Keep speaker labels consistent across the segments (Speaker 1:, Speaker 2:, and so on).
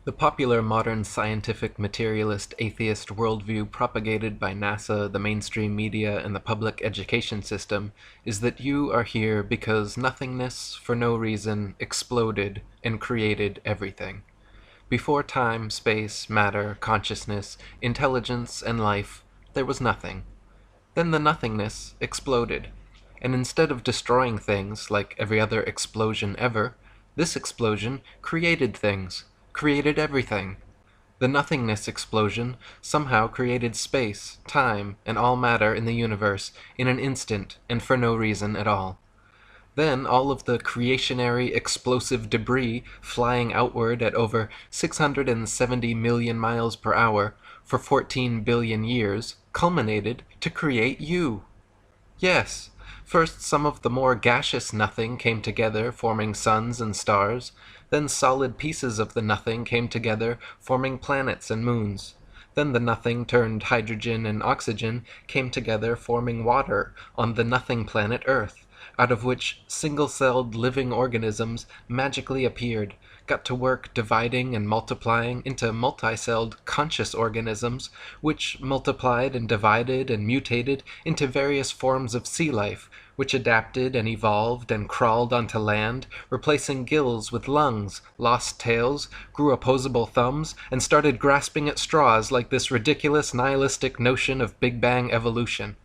Speaker 1: The popular modern scientific-materialist-atheist worldview propagated by NASA, the mainstream media, and the public education system is that you are here because nothingness, for no reason, exploded and created everything. Before time, space, matter, consciousness, intelligence, and life, there was nothing. Then the nothingness exploded, and instead of destroying things like every other explosion ever, this explosion created things, created everything. The nothingness explosion somehow created space, time, and all matter in the universe in an instant and for no reason at all. Then all of the creationary explosive debris flying outward at over 670 million miles per hour for 14 billion years culminated to create you. Yes, first some of the more gaseous nothing came together, forming suns and stars. Then solid pieces of the nothing came together, forming planets and moons. Then the nothing turned hydrogen and oxygen came together, forming water on the nothing planet Earth, out of which single-celled living organisms magically appeared, got to work dividing and multiplying into multi-celled conscious organisms, which multiplied and divided and mutated into various forms of sea life, which adapted and evolved and crawled onto land, replacing gills with lungs, lost tails, grew opposable thumbs, and started grasping at straws like this ridiculous nihilistic notion of Big Bang evolution.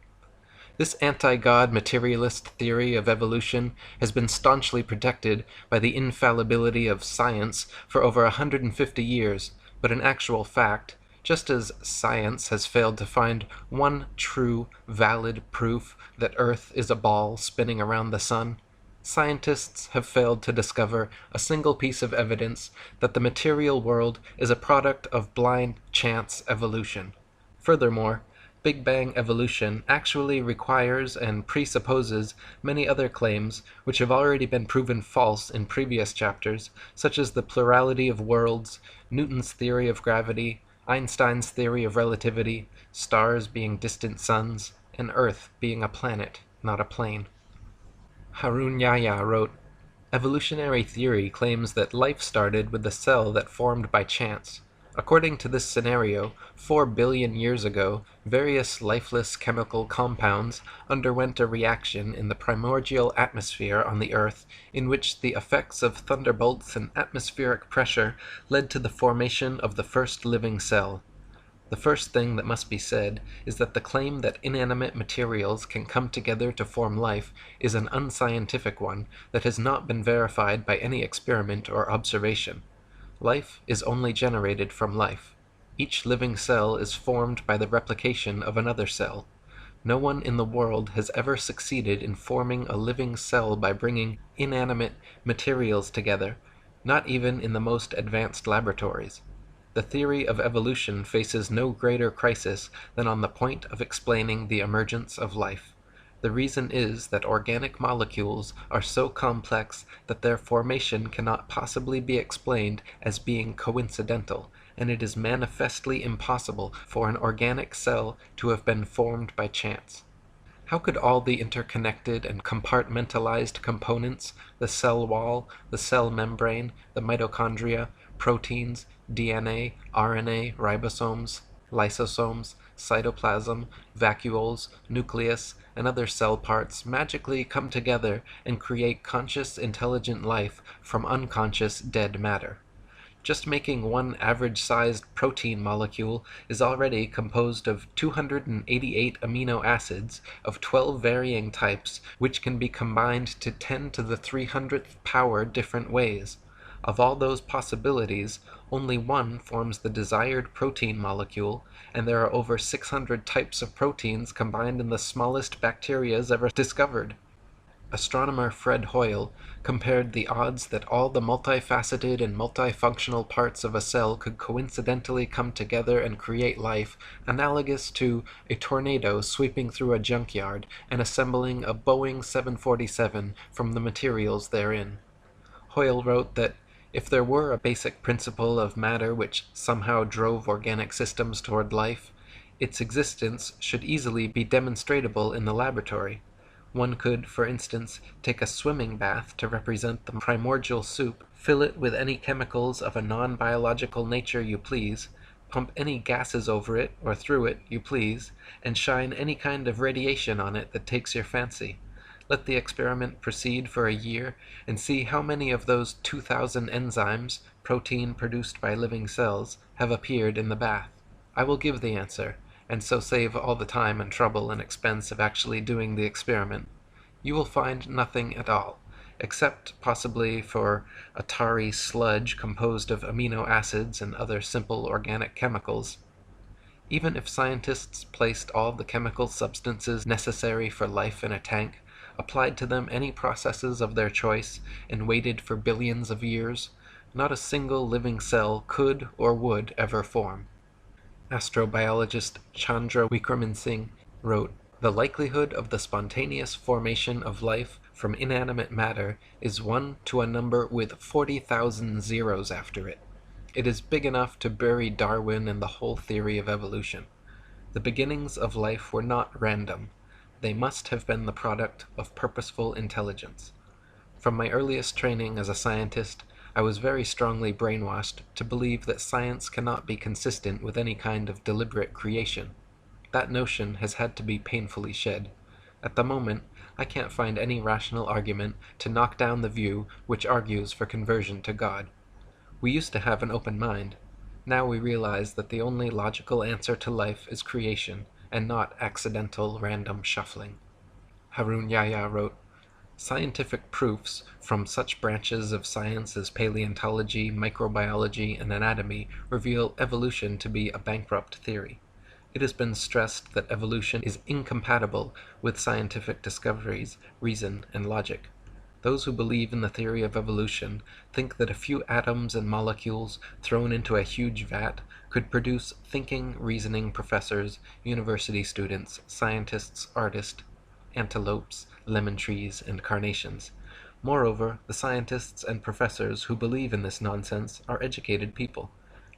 Speaker 1: This anti-God materialist theory of evolution has been staunchly protected by the infallibility of science for over 150 years, but in actual fact, just as science has failed to find one true, valid proof that Earth is a ball spinning around the sun, scientists have failed to discover a single piece of evidence that the material world is a product of blind chance evolution. Furthermore, Big Bang evolution actually requires and presupposes many other claims which have already been proven false in previous chapters, such as the plurality of worlds, Newton's theory of gravity, Einstein's theory of relativity, stars being distant suns, and Earth being a planet, not a plane. Harun Yahya wrote, "Evolutionary theory claims that life started with the cell that formed by chance. According to this scenario, 4 billion years ago, various lifeless chemical compounds underwent a reaction in the primordial atmosphere on the Earth in which the effects of thunderbolts and atmospheric pressure led to the formation of the first living cell. The first thing that must be said is that the claim that inanimate materials can come together to form life is an unscientific one that has not been verified by any experiment or observation. Life is only generated from life. Each living cell is formed by the replication of another cell. No one in the world has ever succeeded in forming a living cell by bringing inanimate materials together, not even in the most advanced laboratories. The theory of evolution faces no greater crisis than on the point of explaining the emergence of life. The reason is that organic molecules are so complex that their formation cannot possibly be explained as being coincidental, and it is manifestly impossible for an organic cell to have been formed by chance. How could all the interconnected and compartmentalized components, the cell wall, the cell membrane, the mitochondria, proteins, DNA, RNA, ribosomes, lysosomes, cytoplasm, vacuoles, nucleus, and other cell parts magically come together and create conscious, intelligent life from unconscious, dead matter? Just making one average-sized protein molecule is already composed of 288 amino acids of 12 varying types, which can be combined to 10 to the 300th power different ways. Of all those possibilities, only one forms the desired protein molecule, and there are over 600 types of proteins combined in the smallest bacterias ever discovered. Astronomer Fred Hoyle compared the odds that all the multifaceted and multifunctional parts of a cell could coincidentally come together and create life analogous to a tornado sweeping through a junkyard and assembling a Boeing 747 from the materials therein. Hoyle wrote that if there were a basic principle of matter which somehow drove organic systems toward life, its existence should easily be demonstratable in the laboratory. One could, for instance, take a swimming bath to represent the primordial soup Fill it with any chemicals of a non-biological nature you please, pump any gases over it or through it you please, and shine any kind of radiation on it that takes your fancy. Let the experiment proceed for a year, and see how many of those 2,000 enzymes, protein produced by living cells, have appeared in the bath. I will give the answer, and so save all the time and trouble and expense of actually doing the experiment. You will find nothing at all, except possibly for a tarry sludge composed of amino acids and other simple organic chemicals. Even if scientists placed all the chemical substances necessary for life in a tank, applied to them any processes of their choice, and waited for billions of years, not a single living cell could or would ever form. Astrobiologist Chandra Wickraman Singh wrote, "The likelihood of the spontaneous formation of life from inanimate matter is 1 to a number with 40,000 zeros after it. It is big enough to bury Darwin and the whole theory of evolution. The beginnings of life were not random. They must have been the product of purposeful intelligence. From my earliest training as a scientist, I was very strongly brainwashed to believe that science cannot be consistent with any kind of deliberate creation. That notion has had to be painfully shed. At the moment, I can't find any rational argument to knock down the view which argues for conversion to God. We used to have an open mind. Now we realize that the only logical answer to life is creation, and not accidental random shuffling." Harun Yahya wrote, "Scientific proofs from such branches of science as paleontology, microbiology, and anatomy reveal evolution to be a bankrupt theory. It has been stressed that evolution is incompatible with scientific discoveries, reason, and logic. Those who believe in the theory of evolution think that a few atoms and molecules thrown into a huge vat could produce thinking, reasoning professors, university students, scientists, artists, antelopes, lemon trees, and carnations. Moreover, the scientists and professors who believe in this nonsense are educated people.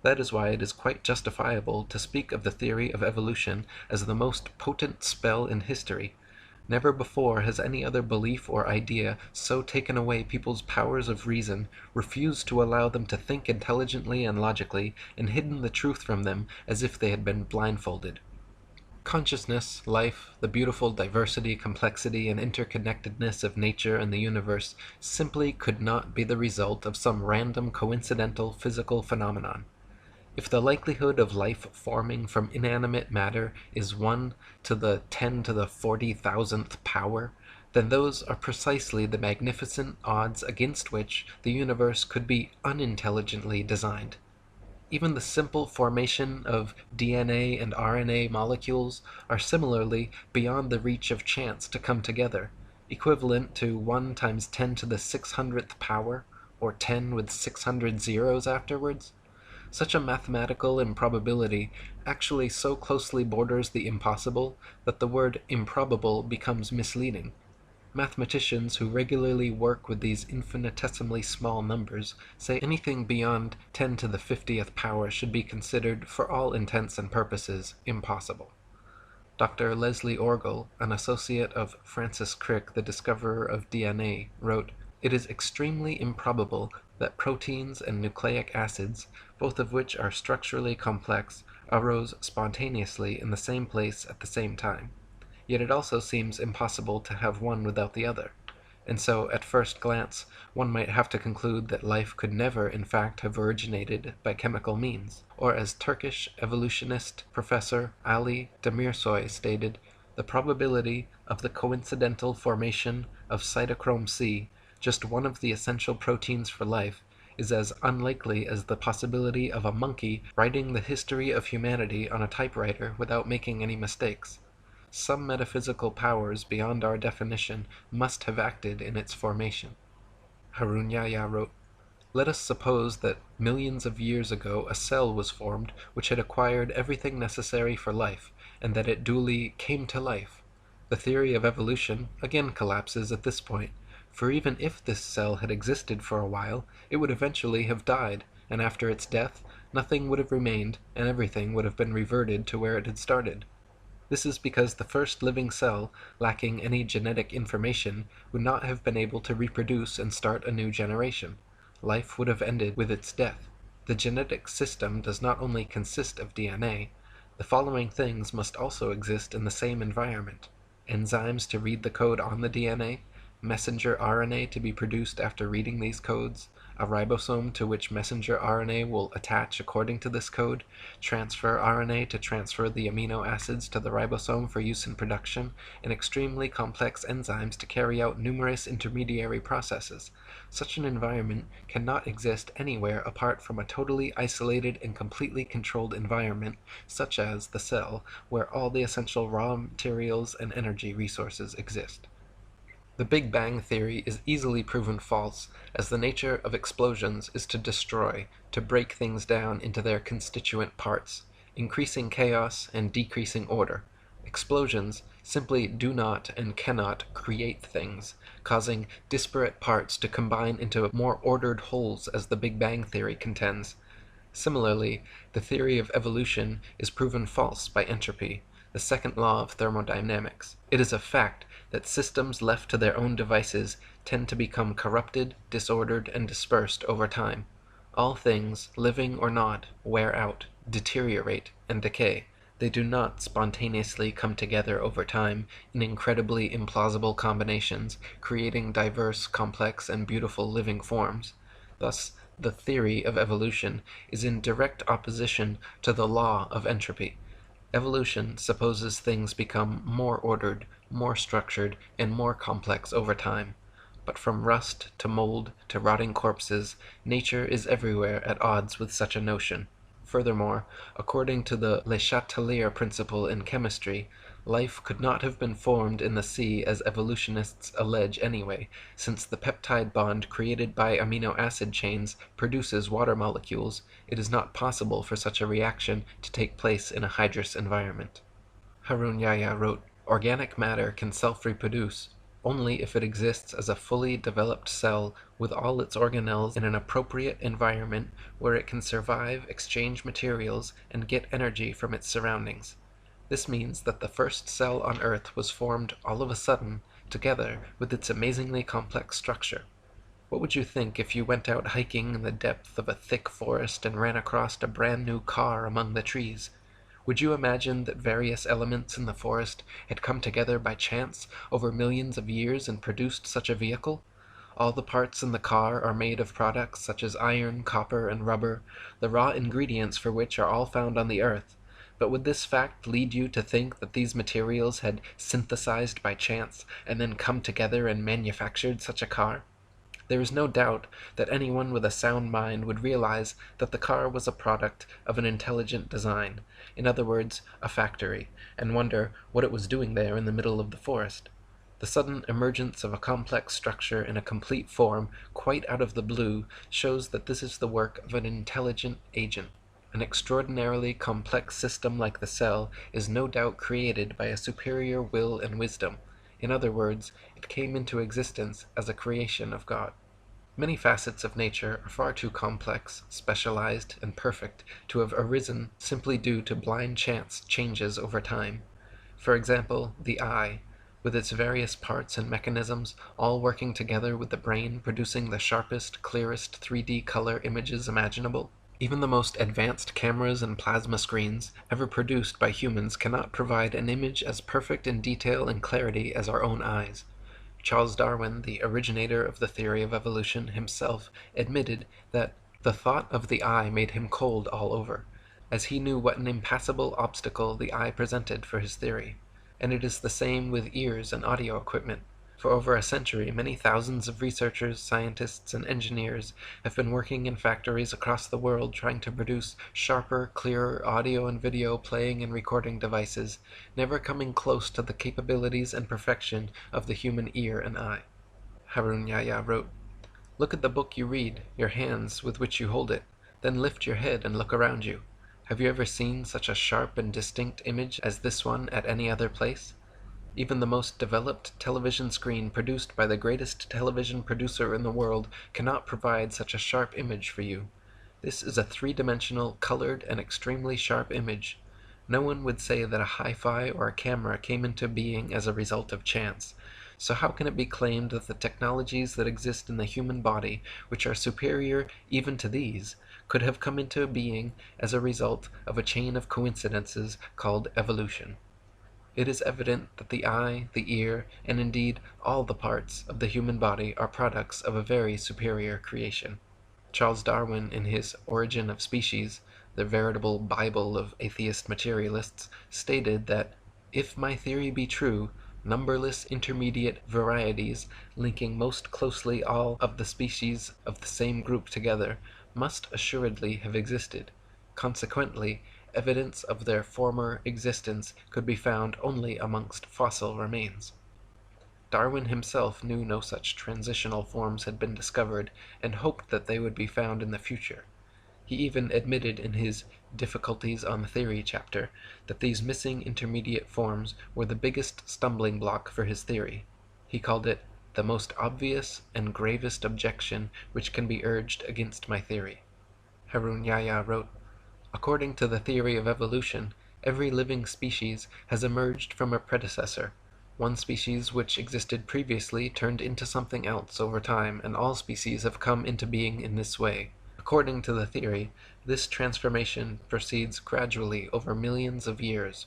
Speaker 1: That is why it is quite justifiable to speak of the theory of evolution as the most potent spell in history. Never before has any other belief or idea so taken away people's powers of reason, refused to allow them to think intelligently and logically, and hidden the truth from them as if they had been blindfolded. Consciousness, life, the beautiful diversity, complexity, and interconnectedness of nature and the universe simply could not be the result of some random coincidental physical phenomenon. If the likelihood of life forming from inanimate matter is 1 to the 10 to the 40,000th power, then those are precisely the magnificent odds against which the universe could be unintelligently designed. Even the simple formation of DNA and RNA molecules are similarly beyond the reach of chance to come together, equivalent to 1 times 10 to the 600th power, or 10 with 600 zeros afterwards. Such a mathematical improbability actually so closely borders the impossible that the word improbable becomes misleading. Mathematicians who regularly work with these infinitesimally small numbers say anything beyond 10 to the 50th power should be considered, for all intents and purposes, impossible. Dr. Leslie Orgel, an associate of Francis Crick, the discoverer of DNA, wrote, "It is extremely improbable that proteins and nucleic acids, both of which are structurally complex, arose spontaneously in the same place at the same time. Yet it also seems impossible to have one without the other. And so, at first glance, one might have to conclude that life could never in fact have originated by chemical means. Or as Turkish evolutionist Professor Ali Demirsoy stated, the probability of the coincidental formation of cytochrome C, just one of the essential proteins for life, is as unlikely as the possibility of a monkey writing the history of humanity on a typewriter without making any mistakes. Some metaphysical powers beyond our definition must have acted in its formation." Harun Yahya wrote, "Let us suppose that millions of years ago a cell was formed which had acquired everything necessary for life, and that it duly came to life. The theory of evolution again collapses at this point, for even if this cell had existed for a while, it would eventually have died, and after its death, nothing would have remained, and everything would have been reverted to where it had started. This is because the first living cell, lacking any genetic information, would not have been able to reproduce and start a new generation. life would have ended with its death. The genetic system does not only consist of DNA, the following things must also exist in the same environment: enzymes to read the code on the DNA, messenger RNA to be produced after reading these codes, a ribosome to which messenger RNA will attach according to this code, transfer RNA to transfer the amino acids to the ribosome for use in production, and extremely complex enzymes to carry out numerous intermediary processes. Such an environment cannot exist anywhere apart from a totally isolated and completely controlled environment, such as the cell, where all the essential raw materials and energy resources exist. The Big Bang theory is easily proven false, as the nature of explosions is to destroy, to break things down into their constituent parts, increasing chaos and decreasing order. Explosions simply do not and cannot create things, causing disparate parts to combine into more ordered wholes, as the Big Bang theory contends. Similarly, the theory of evolution is proven false by entropy, the second law of thermodynamics. It is a fact that systems left to their own devices tend to become corrupted, disordered, and dispersed over time. All things, living or not, wear out, deteriorate, and decay. They do not spontaneously come together over time in incredibly implausible combinations, creating diverse, complex, and beautiful living forms. Thus, the theory of evolution is in direct opposition to the law of entropy. Evolution supposes things become more ordered, more structured, and more complex over time. But from rust to mold to rotting corpses, nature is everywhere at odds with such a notion. Furthermore, according to the Le Chatelier principle in chemistry, life could not have been formed in the sea as evolutionists allege anyway, since the peptide bond created by amino acid chains produces water molecules. It is not possible for such a reaction to take place in a hydrous environment. Harun Yahya wrote, "Organic matter can self-reproduce only if it exists as a fully developed cell with all its organelles in an appropriate environment where it can survive, exchange materials, and get energy from its surroundings. This means that the first cell on Earth was formed all of a sudden, together with its amazingly complex structure. What would you think if you went out hiking in the depth of a thick forest and ran across a brand new car among the trees? Would you imagine that various elements in the forest had come together by chance over millions of years and produced such a vehicle? All the parts in the car are made of products such as iron, copper, and rubber, the raw ingredients for which are all found on the earth. But would this fact lead you to think that these materials had synthesized by chance and then come together and manufactured such a car? There is no doubt that anyone with a sound mind would realize that the car was a product of an intelligent design, in other words, a factory, and wonder what it was doing there in the middle of the forest. The sudden emergence of a complex structure in a complete form, quite out of the blue, shows that this is the work of an intelligent agent. An extraordinarily complex system like the cell is no doubt created by a superior will and wisdom. In other words, it came into existence as a creation of God. Many facets of nature are far too complex, specialized, and perfect to have arisen simply due to blind chance changes over time. For example, the eye, with its various parts and mechanisms, all working together with the brain producing the sharpest, clearest 3D color images imaginable. Even the most advanced cameras and plasma screens ever produced by humans cannot provide an image as perfect in detail and clarity as our own eyes. Charles Darwin, the originator of the theory of evolution, himself admitted that the thought of the eye made him cold all over, as he knew what an impassable obstacle the eye presented for his theory. And it is the same with ears and audio equipment. For over a century, many thousands of researchers, scientists, and engineers have been working in factories across the world trying to produce sharper, clearer audio and video playing and recording devices, never coming close to the capabilities and perfection of the human ear and eye. Harun Yahya wrote, "Look at the book you read, your hands with which you hold it, then lift your head and look around you. Have you ever seen such a sharp and distinct image as this one at any other place? Even the most developed television screen produced by the greatest television producer in the world cannot provide such a sharp image for you. This is a three-dimensional, colored, and extremely sharp image. No one would say that a hi-fi or a camera came into being as a result of chance. So how can it be claimed that the technologies that exist in the human body, which are superior even to these, could have come into being as a result of a chain of coincidences called evolution? It is evident that the eye, the ear, and indeed all the parts of the human body are products of a very superior creation. Charles Darwin, in his Origin of Species, the veritable Bible of atheist materialists, stated that if my theory be true, numberless intermediate varieties, linking most closely all of the species of the same group together, must assuredly have existed. Consequently, evidence of their former existence could be found only amongst fossil remains. Darwin himself knew no such transitional forms had been discovered, and hoped that they would be found in the future. He even admitted in his Difficulties on Theory chapter that these missing intermediate forms were the biggest stumbling block for his theory. He called it the most obvious and gravest objection which can be urged against my theory. Harun Yahya wrote, "According to the theory of evolution, every living species has emerged from a predecessor. One species which existed previously turned into something else over time, and all species have come into being in this way. According to the theory, this transformation proceeds gradually over millions of years.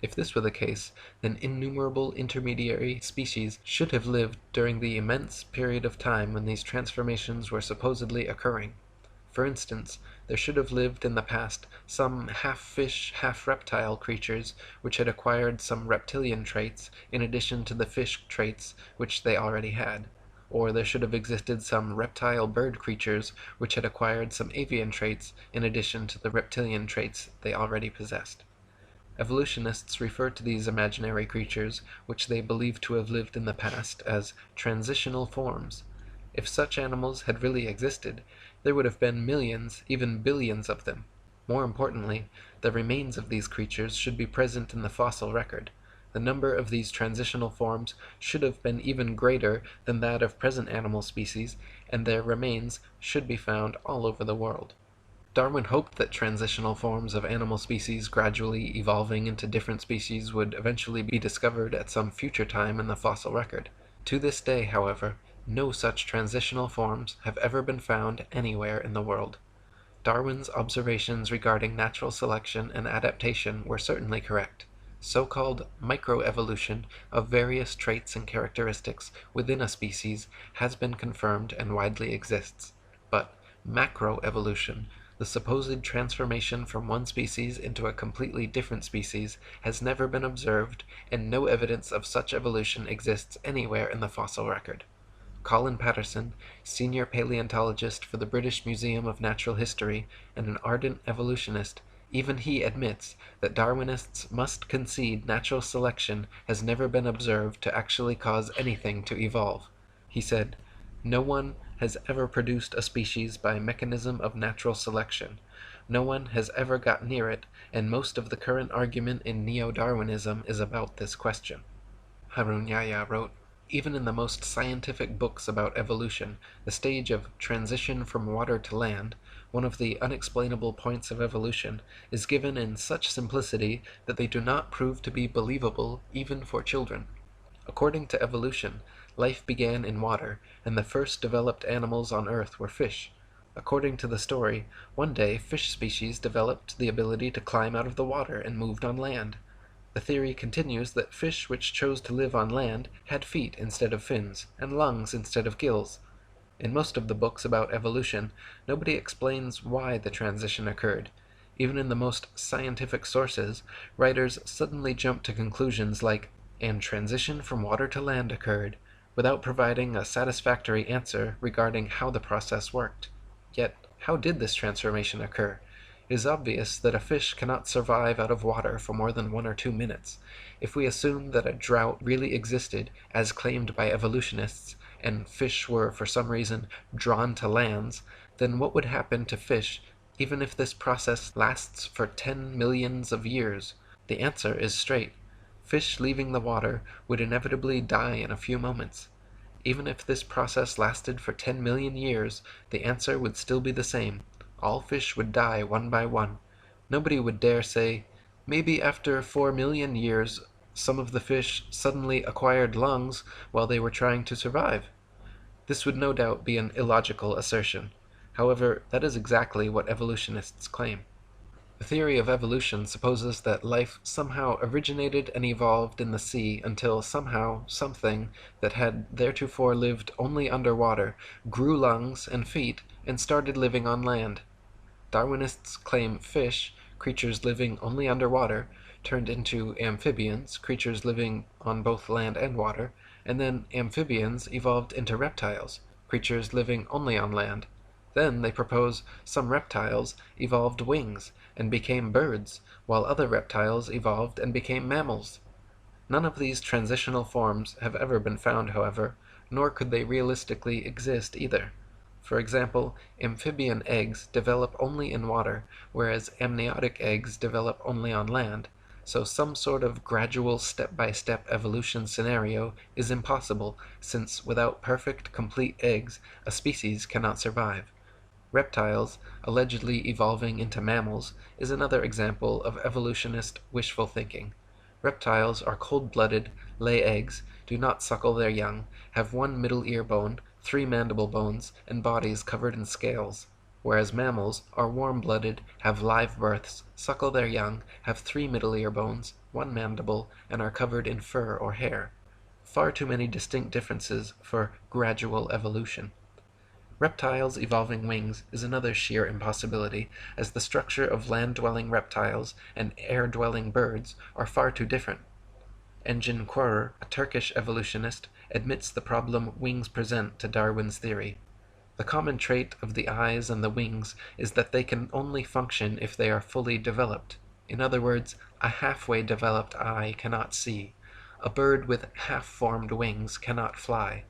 Speaker 1: If this were the case, then innumerable intermediary species should have lived during the immense period of time when these transformations were supposedly occurring. For instance, there should have lived in the past some half-fish, half-reptile creatures which had acquired some reptilian traits in addition to the fish traits which they already had. Or there should have existed some reptile bird creatures which had acquired some avian traits in addition to the reptilian traits they already possessed. Evolutionists refer to these imaginary creatures, which they believe to have lived in the past, as transitional forms. If such animals had really existed, there would have been millions, even billions of them. More importantly, the remains of these creatures should be present in the fossil record. The number of these transitional forms should have been even greater than that of present animal species, and their remains should be found all over the world." Darwin hoped that transitional forms of animal species gradually evolving into different species would eventually be discovered at some future time in the fossil record. To this day, however, no such transitional forms have ever been found anywhere in the world. Darwin's observations regarding natural selection and adaptation were certainly correct. So-called microevolution of various traits and characteristics within a species has been confirmed and widely exists. But macroevolution, the supposed transformation from one species into a completely different species, has never been observed, and no evidence of such evolution exists anywhere in the fossil record. Colin Patterson, senior paleontologist for the British Museum of Natural History and an ardent evolutionist, even he admits that Darwinists must concede natural selection has never been observed to actually cause anything to evolve. He said, "No one has ever produced a species by mechanism of natural selection. No one has ever got near it, and most of the current argument in neo-Darwinism is about this question." Harun Yahya wrote, "Even in the most scientific books about evolution, the stage of transition from water to land, one of the unexplainable points of evolution, is given in such simplicity that they do not prove to be believable even for children. According to evolution, life began in water, and the first developed animals on Earth were fish. According to the story, one day fish species developed the ability to climb out of the water and moved on land. The theory continues that fish which chose to live on land had feet instead of fins, and lungs instead of gills. In most of the books about evolution, nobody explains why the transition occurred. Even in the most scientific sources, writers suddenly jump to conclusions like, 'and transition from water to land occurred,' without providing a satisfactory answer regarding how the process worked. Yet, how did this transformation occur? It is obvious that a fish cannot survive out of water for more than 1 or 2 minutes. If we assume that a drought really existed, as claimed by evolutionists, and fish were for some reason drawn to lands, then what would happen to fish even if this process lasts for 10 millions of years? The answer is straight. Fish leaving the water would inevitably die in a few moments. Even if this process lasted for 10 million years, the answer would still be the same. All fish would die one by one. Nobody would dare say, 'Maybe after 4 million years Some of the fish suddenly acquired lungs while they were trying to survive. This would no doubt be an illogical assertion. However, that is exactly what evolutionists claim. The theory of evolution supposes that life somehow originated and evolved in the sea until somehow something that had theretofore lived only underwater grew lungs and feet and started living on land. Darwinists claim fish, creatures living only underwater, turned into amphibians, creatures living on both land and water, and then amphibians evolved into reptiles, creatures living only on land. Then they propose some reptiles evolved wings and became birds, while other reptiles evolved and became mammals. None of these transitional forms have ever been found, however, nor could they realistically exist either. For example, amphibian eggs develop only in water, whereas amniotic eggs develop only on land, so some sort of gradual step-by-step evolution scenario is impossible, since without perfect, complete eggs, a species cannot survive. Reptiles, allegedly evolving into mammals, is another example of evolutionist wishful thinking. Reptiles are cold-blooded, lay eggs, do not suckle their young, have one middle ear bone, 3 mandible bones, and bodies covered in scales, whereas mammals are warm-blooded, have live births, suckle their young, have 3 middle ear bones, 1 mandible, and are covered in fur or hair. Far too many distinct differences for gradual evolution. Reptiles evolving wings is another sheer impossibility, as the structure of land-dwelling reptiles and air-dwelling birds are far too different. Engin Qurer, a Turkish evolutionist, admits the problem wings present to Darwin's theory. The common trait of the eyes and the wings is that they can only function if they are fully developed. In other words, a halfway developed eye cannot see. A bird with half-formed wings cannot fly.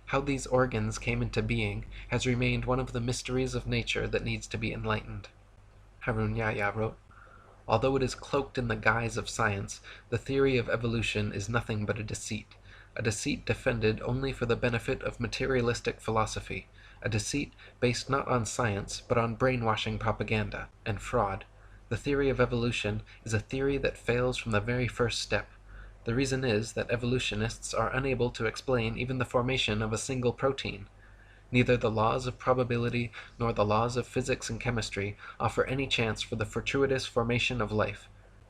Speaker 1: How these organs came into being has remained one of the mysteries of nature that needs to be enlightened. Harun Yahya wrote, "Although it is cloaked in the guise of science, the theory of evolution is nothing but a deceit defended only for the benefit of materialistic philosophy, a deceit based not on science but on brainwashing propaganda and fraud. The theory of evolution is a theory that fails from the very first step. The reason is that evolutionists are unable to explain even the formation of a single protein. Neither the laws of probability nor the laws of physics and chemistry offer any chance for the fortuitous formation of life.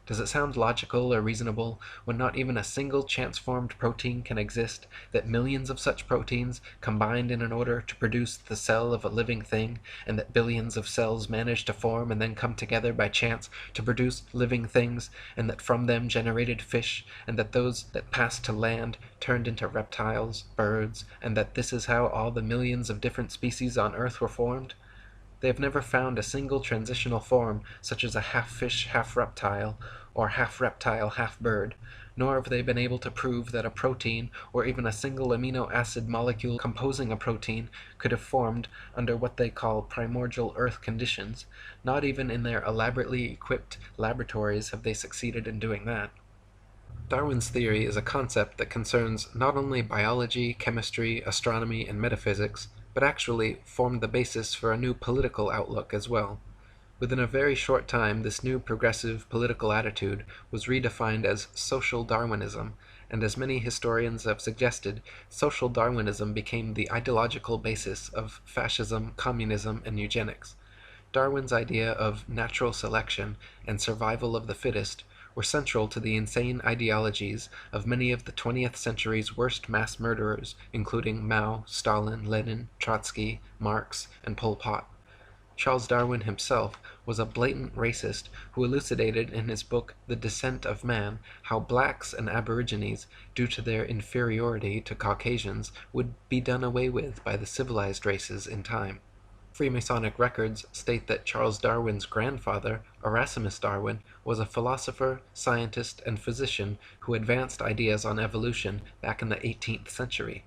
Speaker 1: Does it sound logical or reasonable, when not even a single chance-formed protein can exist, that millions of such proteins combined in order to produce the cell of a living thing, and that billions of cells manage to form and then come together by chance to produce living things, and that from them generated fish, and that those that passed to land turned into reptiles, birds, and that this is how all the millions of different species on Earth were formed? They have never found a single transitional form, such as a half-fish, half-reptile, or half-reptile, half-bird, nor have they been able to prove that a protein, or even a single amino acid molecule composing a protein, could have formed under what they call primordial Earth conditions. Not even in their elaborately equipped laboratories have they succeeded in doing that. Darwin's theory is a concept that concerns not only biology, chemistry, astronomy, and metaphysics, but actually formed the basis for a new political outlook as well. Within a very short time, this new progressive political attitude was redefined as social Darwinism, and as many historians have suggested, social Darwinism became the ideological basis of fascism, communism, and eugenics. Darwin's idea of natural selection and survival of the fittest were central to the insane ideologies of many of the 20th century's worst mass murderers, including Mao, Stalin, Lenin, Trotsky, Marx, and Pol Pot. Charles Darwin himself was a blatant racist who elucidated in his book The Descent of Man how blacks and aborigines, due to their inferiority to Caucasians, would be done away with by the civilized races in time. Freemasonic records state that Charles Darwin's grandfather, Erasmus Darwin, was a philosopher, scientist, and physician who advanced ideas on evolution back in the 18th century.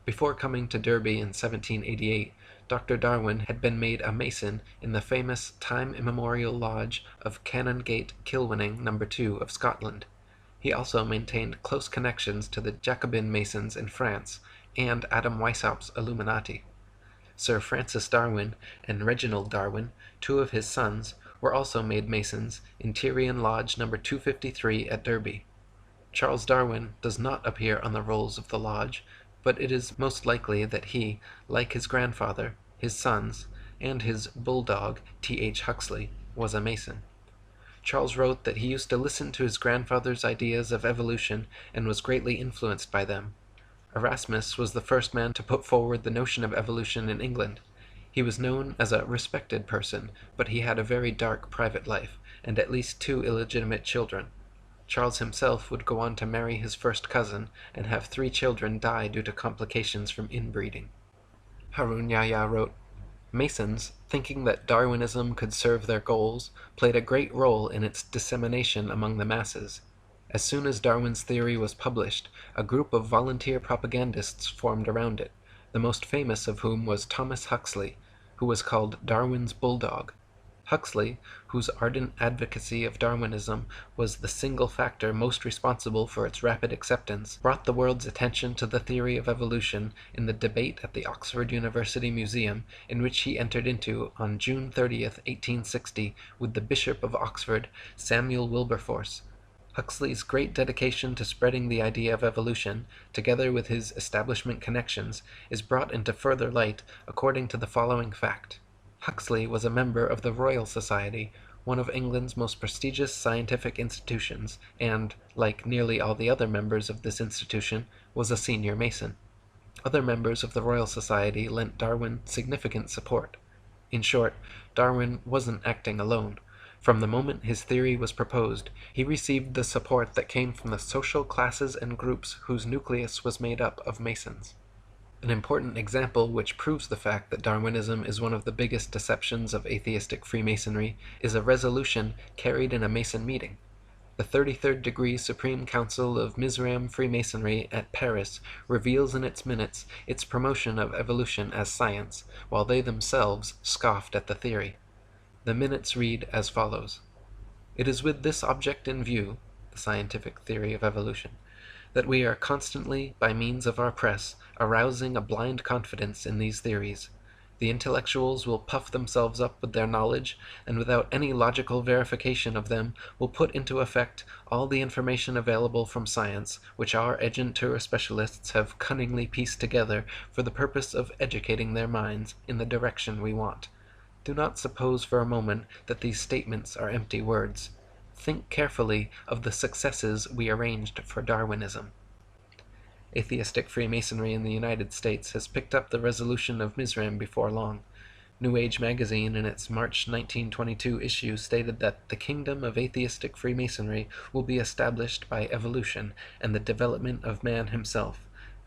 Speaker 1: Before coming to Derby in 1788, Dr. Darwin had been made a Mason in the famous time immemorial lodge of Canongate Kilwinning No. 2 of Scotland. He also maintained close connections to the Jacobin Masons in France and Adam Weishaupt's Illuminati. Sir Francis Darwin and Reginald Darwin, 2 of his sons, were also made Masons in Tyrian Lodge No. 253 at Derby. Charles Darwin does not appear on the rolls of the lodge, but it is most likely that he, like his grandfather, his sons, and his bulldog, T.H. Huxley, was a Mason. Charles wrote that he used to listen to his grandfather's ideas of evolution and was greatly influenced by them. Erasmus was the first man to put forward the notion of evolution in England. He was known as a respected person, but he had a very dark private life, and at least 2 illegitimate children. Charles himself would go on to marry his first cousin and have 3 children die due to complications from inbreeding. Harun Yahya wrote, Masons, thinking that Darwinism could serve their goals, played a great role in its dissemination among the masses. As soon as Darwin's theory was published, a group of volunteer propagandists formed around it, the most famous of whom was Thomas Huxley, who was called Darwin's bulldog. Huxley, whose ardent advocacy of Darwinism was the single factor most responsible for its rapid acceptance, brought the world's attention to the theory of evolution in the debate at the Oxford University Museum, in which he entered into on June 30th, 1860, with the Bishop of Oxford, Samuel Wilberforce. Huxley's great dedication to spreading the idea of evolution, together with his establishment connections, is brought into further light according to the following fact. Huxley was a member of the Royal Society, one of England's most prestigious scientific institutions, and, like nearly all the other members of this institution, was a senior Mason. Other members of the Royal Society lent Darwin significant support. In short, Darwin wasn't acting alone. From the moment his theory was proposed, he received the support that came from the social classes and groups whose nucleus was made up of Masons. An important example which proves the fact that Darwinism is one of the biggest deceptions of atheistic Freemasonry is a resolution carried in a Mason meeting. The 33rd Degree Supreme Council of Mizraim Freemasonry at Paris reveals in its minutes its promotion of evolution as science, while they themselves scoffed at the theory. The minutes read as follows. It is with this object in view, the scientific theory of evolution, that we are constantly, by means of our press, arousing a blind confidence in these theories. The intellectuals will puff themselves up with their knowledge, and without any logical verification of them, will put into effect all the information available from science, which our agentur specialists have cunningly pieced together for the purpose of educating their minds in the direction we want. Do not suppose for a moment that these statements are empty words. Think carefully of the successes we arranged for Darwinism. Atheistic Freemasonry in the United States has picked up the resolution of Mizraim before long. New Age magazine in its March 1922 issue stated that the kingdom of atheistic Freemasonry will be established by evolution and the development of man himself.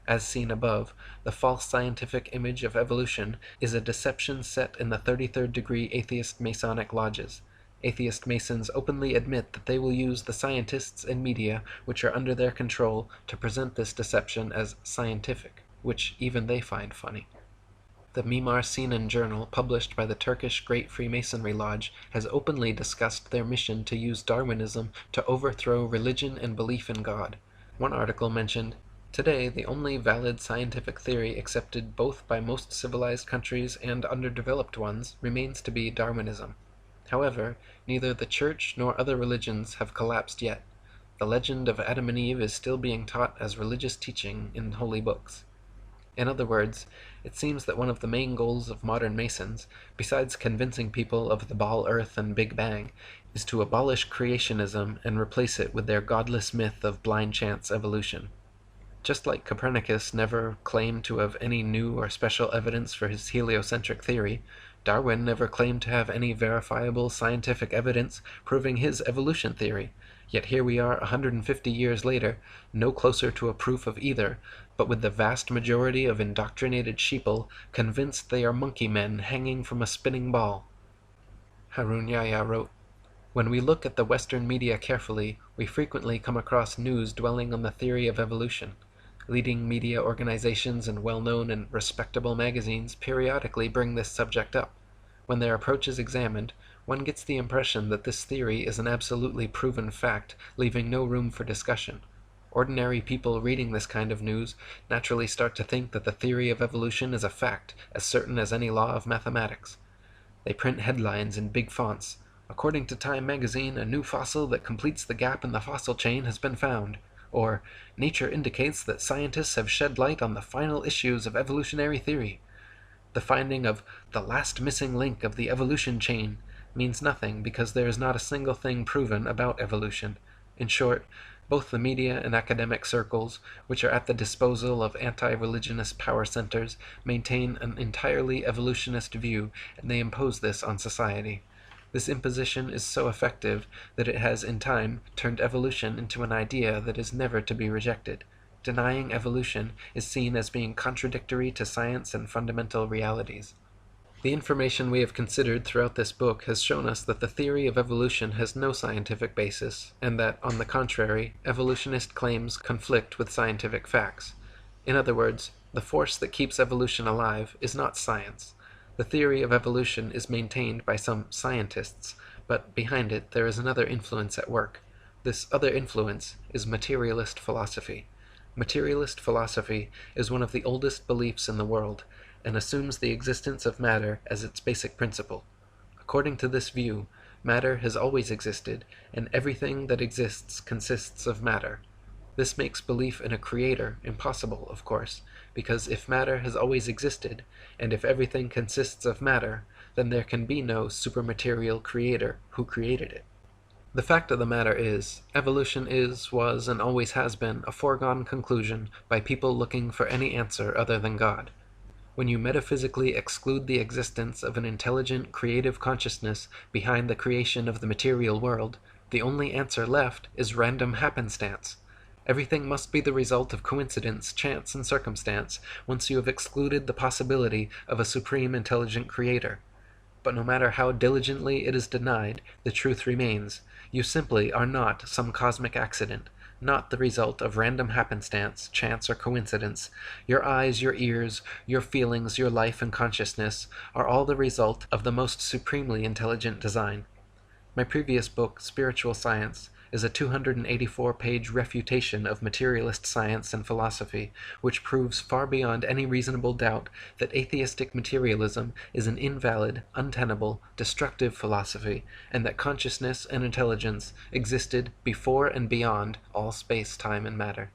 Speaker 1: As seen above, the false scientific image of evolution is a deception set in the 33rd degree atheist Masonic lodges. Atheist Masons openly admit that they will use the scientists and media which are under their control to present this deception as scientific, which even they find funny. The Mimar Sinan journal, published by the Turkish Great Freemasonry Lodge, has openly discussed their mission to use Darwinism to overthrow religion and belief in God. One article mentioned, "Today, the only valid scientific theory accepted both by most civilized countries and underdeveloped ones remains to be Darwinism. However, neither the Church nor other religions have collapsed yet. The legend of Adam and Eve is still being taught as religious teaching in holy books." In other words, it seems that one of the main goals of modern Masons, besides convincing people of the Ball Earth and Big Bang, is to abolish creationism and replace it with their godless myth of blind chance evolution. Just like Copernicus never claimed to have any new or special evidence for his heliocentric theory, Darwin never claimed to have any verifiable scientific evidence proving his evolution theory. Yet here we are 150 years later, no closer to a proof of either, but with the vast majority of indoctrinated sheeple convinced they are monkey men hanging from a spinning ball. Harun Yahya wrote, "When we look at the Western media carefully, we frequently come across news dwelling on the theory of evolution. Leading media organizations and well-known and respectable magazines periodically bring this subject up. When their approach is examined, one gets the impression that this theory is an absolutely proven fact, leaving no room for discussion. Ordinary people reading this kind of news naturally start to think that the theory of evolution is a fact, as certain as any law of mathematics. They print headlines in big fonts. 'According to Time magazine, a new fossil that completes the gap in the fossil chain has been found.' or nature indicates that scientists have shed light on the final issues of evolutionary theory. The finding of the last missing link of the evolution chain means nothing because there is not a single thing proven about evolution. In short, both the media and academic circles, which are at the disposal of anti-religionist power centers, maintain an entirely evolutionist view, and they impose this on society. This imposition is so effective that it has in time turned evolution into an idea that is never to be rejected. Denying evolution is seen as being contradictory to science and fundamental realities. The information we have considered throughout this book has shown us that the theory of evolution has no scientific basis, and that, on the contrary, evolutionist claims conflict with scientific facts. In other words, the force that keeps evolution alive is not science. The theory of evolution is maintained by some scientists, but behind it there is another influence at work. This other influence is materialist philosophy. Materialist philosophy is one of the oldest beliefs in the world, and assumes the existence of matter as its basic principle. According to this view, matter has always existed, and everything that exists consists of matter. This makes belief in a creator impossible, of course, because if matter has always existed, and if everything consists of matter, then there can be no supermaterial creator who created it. The fact of the matter is, evolution is, was, and always has been a foregone conclusion by people looking for any answer other than God. When you metaphysically exclude the existence of an intelligent, creative consciousness behind the creation of the material world, the only answer left is random happenstance. Everything must be the result of coincidence, chance, and circumstance once you have excluded the possibility of a supreme intelligent creator. But no matter how diligently it is denied, the truth remains. You simply are not some cosmic accident, not the result of random happenstance, chance, or coincidence. Your eyes, your ears, your feelings, your life and consciousness are all the result of the most supremely intelligent design. My previous book, Spiritual Science, is a 284-page refutation of materialist science and philosophy, which proves far beyond any reasonable doubt that atheistic materialism is an invalid, untenable, destructive philosophy, and that consciousness and intelligence existed before and beyond all space, time, and matter.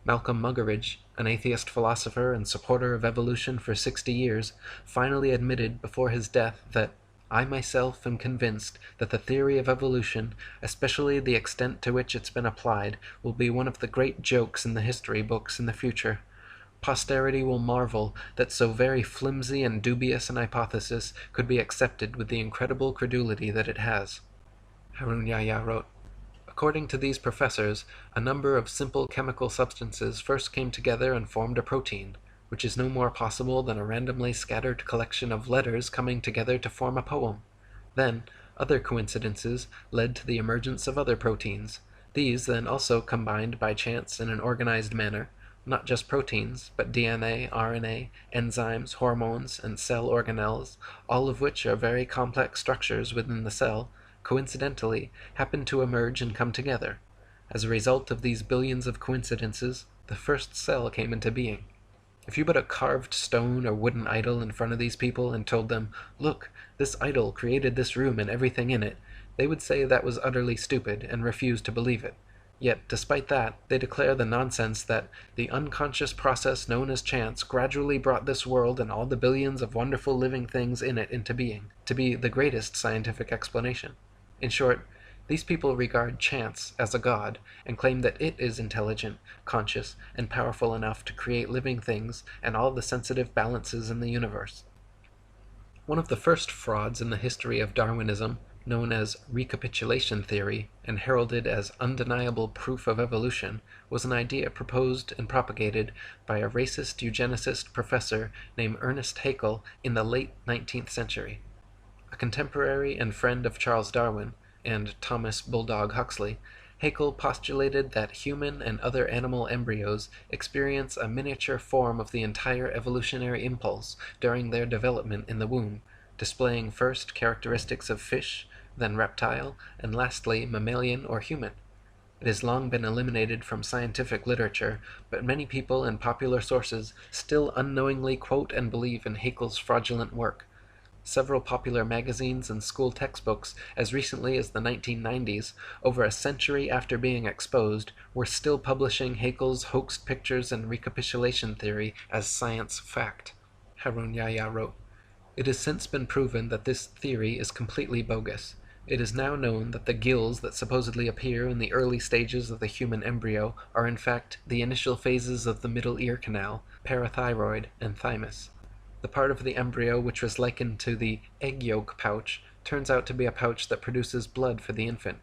Speaker 1: Malcolm Muggeridge, an atheist philosopher and supporter of evolution for 60 years, finally admitted before his death that I myself am convinced that the theory of evolution, especially the extent to which it's been applied, will be one of the great jokes in the history books in the future. Posterity will marvel that so very flimsy and dubious an hypothesis could be accepted with the incredible credulity that it has. Harun Yahya wrote, according to these professors, a number of simple chemical substances first came together and formed a protein, which is no more possible than a randomly scattered collection of letters coming together to form a poem. Then, other coincidences led to the emergence of other proteins. These then also combined by chance in an organized manner, not just proteins, but DNA, RNA, enzymes, hormones, and cell organelles, all of which are very complex structures within the cell, coincidentally happen to emerge and come together. As a result of these billions of coincidences, the first cell came into being. If you put a carved stone or wooden idol in front of these people and told them, look, this idol created this room and everything in it, they would say that was utterly stupid and refuse to believe it. Yet, despite that, they declare the nonsense that the unconscious process known as chance gradually brought this world and all the billions of wonderful living things in it into being, to be the greatest scientific explanation. In short, these people regard chance as a god and claim that it is intelligent, conscious, and powerful enough to create living things and all the sensitive balances in the universe. One of the first frauds in the history of Darwinism, known as recapitulation theory and heralded as undeniable proof of evolution, was an idea proposed and propagated by a racist eugenicist professor named Ernest Haeckel in the late 19th century. A contemporary and friend of Charles Darwin, and Thomas Bulldog Huxley, Haeckel postulated that human and other animal embryos experience a miniature form of the entire evolutionary impulse during their development in the womb, displaying first characteristics of fish, then reptile, and lastly mammalian or human. It has long been eliminated from scientific literature, but many people and popular sources still unknowingly quote and believe in Haeckel's fraudulent work. Several popular magazines and school textbooks, as recently as the 1990s, over a century after being exposed, were still publishing Haeckel's hoaxed pictures and recapitulation theory as science fact. Harun Yahya wrote, "It has since been proven that this theory is completely bogus. It is now known that the gills that supposedly appear in the early stages of the human embryo are in fact the initial phases of the middle ear canal, parathyroid, and thymus. The part of the embryo which was likened to the egg yolk pouch turns out to be a pouch that produces blood for the infant.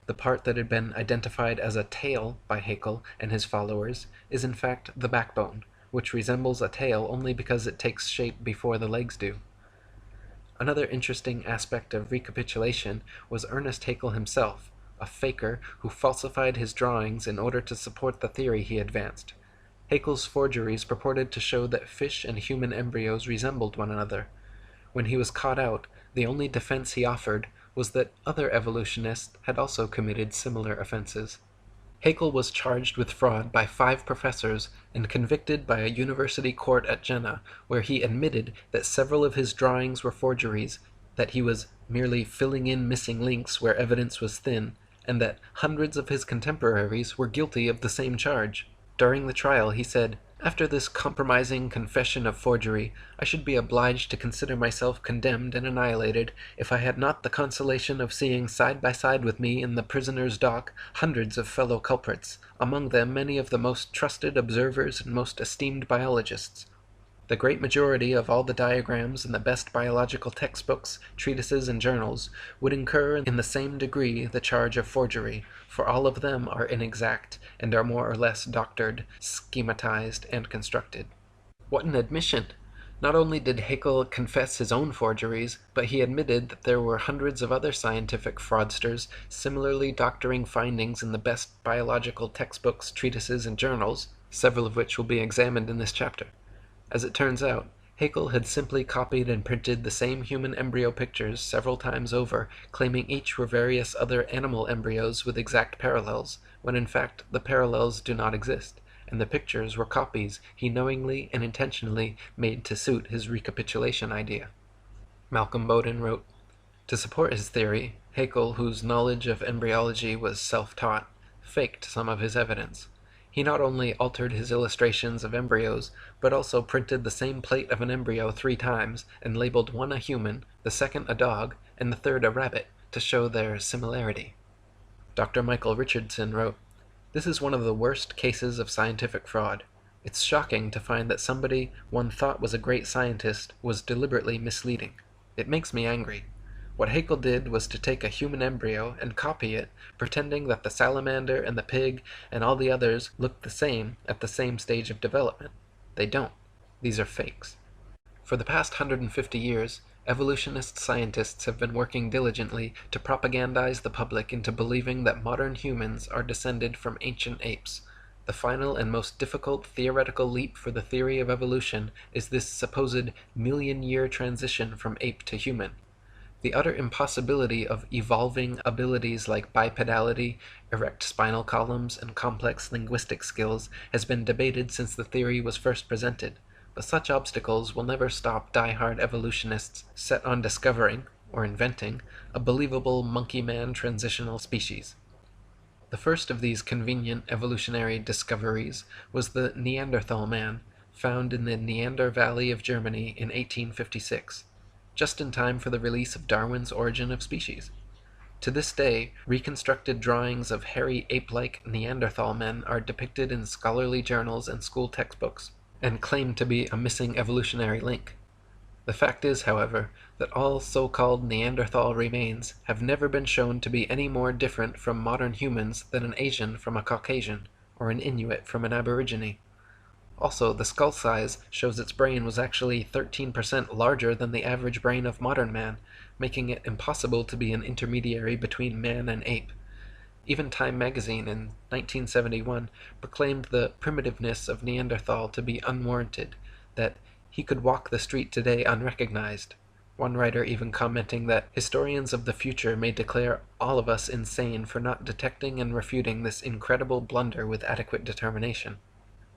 Speaker 1: The part that had been identified as a tail by Haeckel and his followers is in fact the backbone, which resembles a tail only because it takes shape before the legs do." Another interesting aspect of recapitulation was Ernest Haeckel himself, a faker who falsified his drawings in order to support the theory he advanced. Haeckel's forgeries purported to show that fish and human embryos resembled one another. When he was caught out, the only defense he offered was that other evolutionists had also committed similar offenses. Haeckel was charged with fraud by 5 professors and convicted by a university court at Jena, where he admitted that several of his drawings were forgeries, that he was merely filling in missing links where evidence was thin, and that hundreds of his contemporaries were guilty of the same charge. During the trial, he said, "After this compromising confession of forgery, I should be obliged to consider myself condemned and annihilated if I had not the consolation of seeing side by side with me in the prisoner's dock hundreds of fellow culprits, among them many of the most trusted observers and most esteemed biologists. The great majority of all the diagrams in the best biological textbooks, treatises, and journals would incur in the same degree the charge of forgery, for all of them are inexact and are more or less doctored, schematized, and constructed." What an admission! Not only did Haeckel confess his own forgeries, but he admitted that there were hundreds of other scientific fraudsters similarly doctoring findings in the best biological textbooks, treatises, and journals, several of which will be examined in this chapter. As it turns out, Haeckel had simply copied and printed the same human embryo pictures several times over, claiming each were various other animal embryos with exact parallels, when in fact the parallels do not exist, and the pictures were copies he knowingly and intentionally made to suit his recapitulation idea. Malcolm Bowden wrote, "To support his theory, Haeckel, whose knowledge of embryology was self-taught, faked some of his evidence. He not only altered his illustrations of embryos, but also printed the same plate of an embryo 3 times, and labeled one a human, the second a dog, and the third a rabbit, to show their similarity." Dr. Michael Richardson wrote, "This is one of the worst cases of scientific fraud. It's shocking to find that somebody one thought was a great scientist was deliberately misleading. It makes me angry. What Haeckel did was to take a human embryo and copy it, pretending that the salamander and the pig and all the others look the same at the same stage of development. They don't. These are fakes." For the past 150 years, evolutionist scientists have been working diligently to propagandize the public into believing that modern humans are descended from ancient apes. The final and most difficult theoretical leap for the theory of evolution is this supposed million-year transition from ape to human. The utter impossibility of evolving abilities like bipedality, erect spinal columns, and complex linguistic skills has been debated since the theory was first presented, but such obstacles will never stop die-hard evolutionists set on discovering, or inventing, a believable monkey-man transitional species. The first of these convenient evolutionary discoveries was the Neanderthal man, found in the Neander Valley of Germany in 1856. Just in time for the release of Darwin's Origin of Species. To this day, reconstructed drawings of hairy ape-like Neanderthal men are depicted in scholarly journals and school textbooks, and claim to be a missing evolutionary link. The fact is, however, that all so-called Neanderthal remains have never been shown to be any more different from modern humans than an Asian from a Caucasian, or an Inuit from an Aborigine. Also, the skull size shows its brain was actually 13% larger than the average brain of modern man, making it impossible to be an intermediary between man and ape. Even Time magazine in 1971 proclaimed the primitiveness of Neanderthal to be unwarranted, that he could walk the street today unrecognized. One writer even commenting that historians of the future may declare all of us insane for not detecting and refuting this incredible blunder with adequate determination.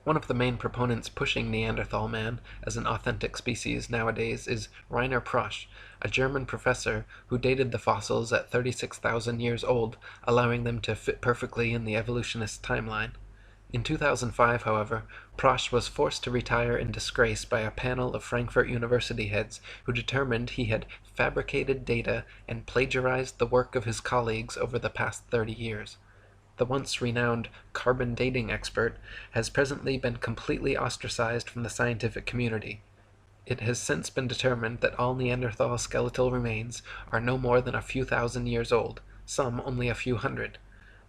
Speaker 1: One of the main proponents pushing Neanderthal man as an authentic species nowadays is Rainer Prosch, a German professor who dated the fossils at 36,000 years old, allowing them to fit perfectly in the evolutionist timeline. In 2005, however, Prosch was forced to retire in disgrace by a panel of Frankfurt University heads who determined he had fabricated data and plagiarized the work of his colleagues over the past 30 years. The once renowned carbon dating expert has presently been completely ostracized from the scientific community. It has since been determined that all Neanderthal skeletal remains are no more than a few thousand years old, some only a few hundred.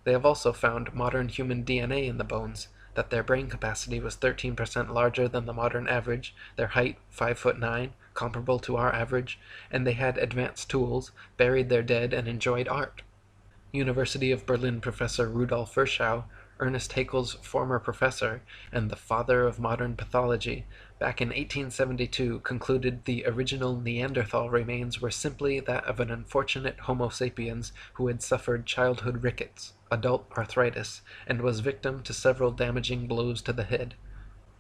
Speaker 1: They have also found modern human DNA in the bones, that their brain capacity was 13% larger than the modern average, their height 5'9", comparable to our average, and they had advanced tools, buried their dead, and enjoyed art. University of Berlin professor Rudolf Virchow, Ernest Haeckel's former professor and the father of modern pathology, back in 1872 concluded the original Neanderthal remains were simply that of an unfortunate Homo sapiens who had suffered childhood rickets, adult arthritis, and was victim to several damaging blows to the head.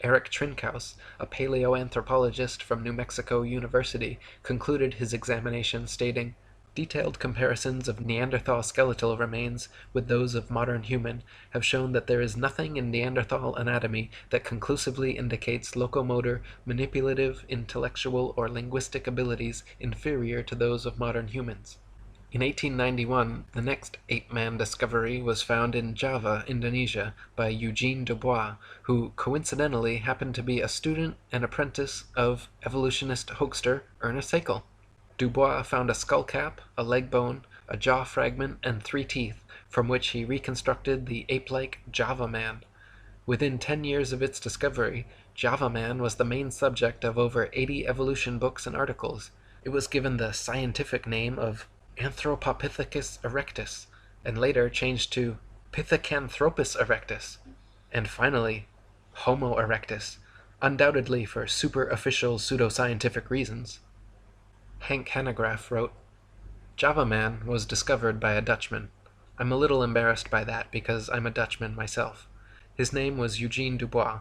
Speaker 1: Eric Trinkaus, a paleoanthropologist from New Mexico University, concluded his examination stating, "Detailed comparisons of Neanderthal skeletal remains with those of modern human have shown that there is nothing in Neanderthal anatomy that conclusively indicates locomotor, manipulative, intellectual, or linguistic abilities inferior to those of modern humans." In 1891, the next ape-man discovery was found in Java, Indonesia, by Eugene Dubois, who coincidentally happened to be a student and apprentice of evolutionist hoaxer Ernest Haeckel. Dubois found a skull cap, a leg bone, a jaw fragment, and 3 teeth, from which he reconstructed the ape-like Java man. Within 10 years of its discovery, Java man was the main subject of over 80 evolution books and articles. It was given the scientific name of Anthropopithecus erectus, and later changed to Pithecanthropus erectus, and finally Homo erectus, undoubtedly for superficial pseudoscientific reasons. Hank Hanegraaff wrote, "Java man was discovered by a Dutchman. I'm a little embarrassed by that because I'm a Dutchman myself. His name was Eugene Dubois.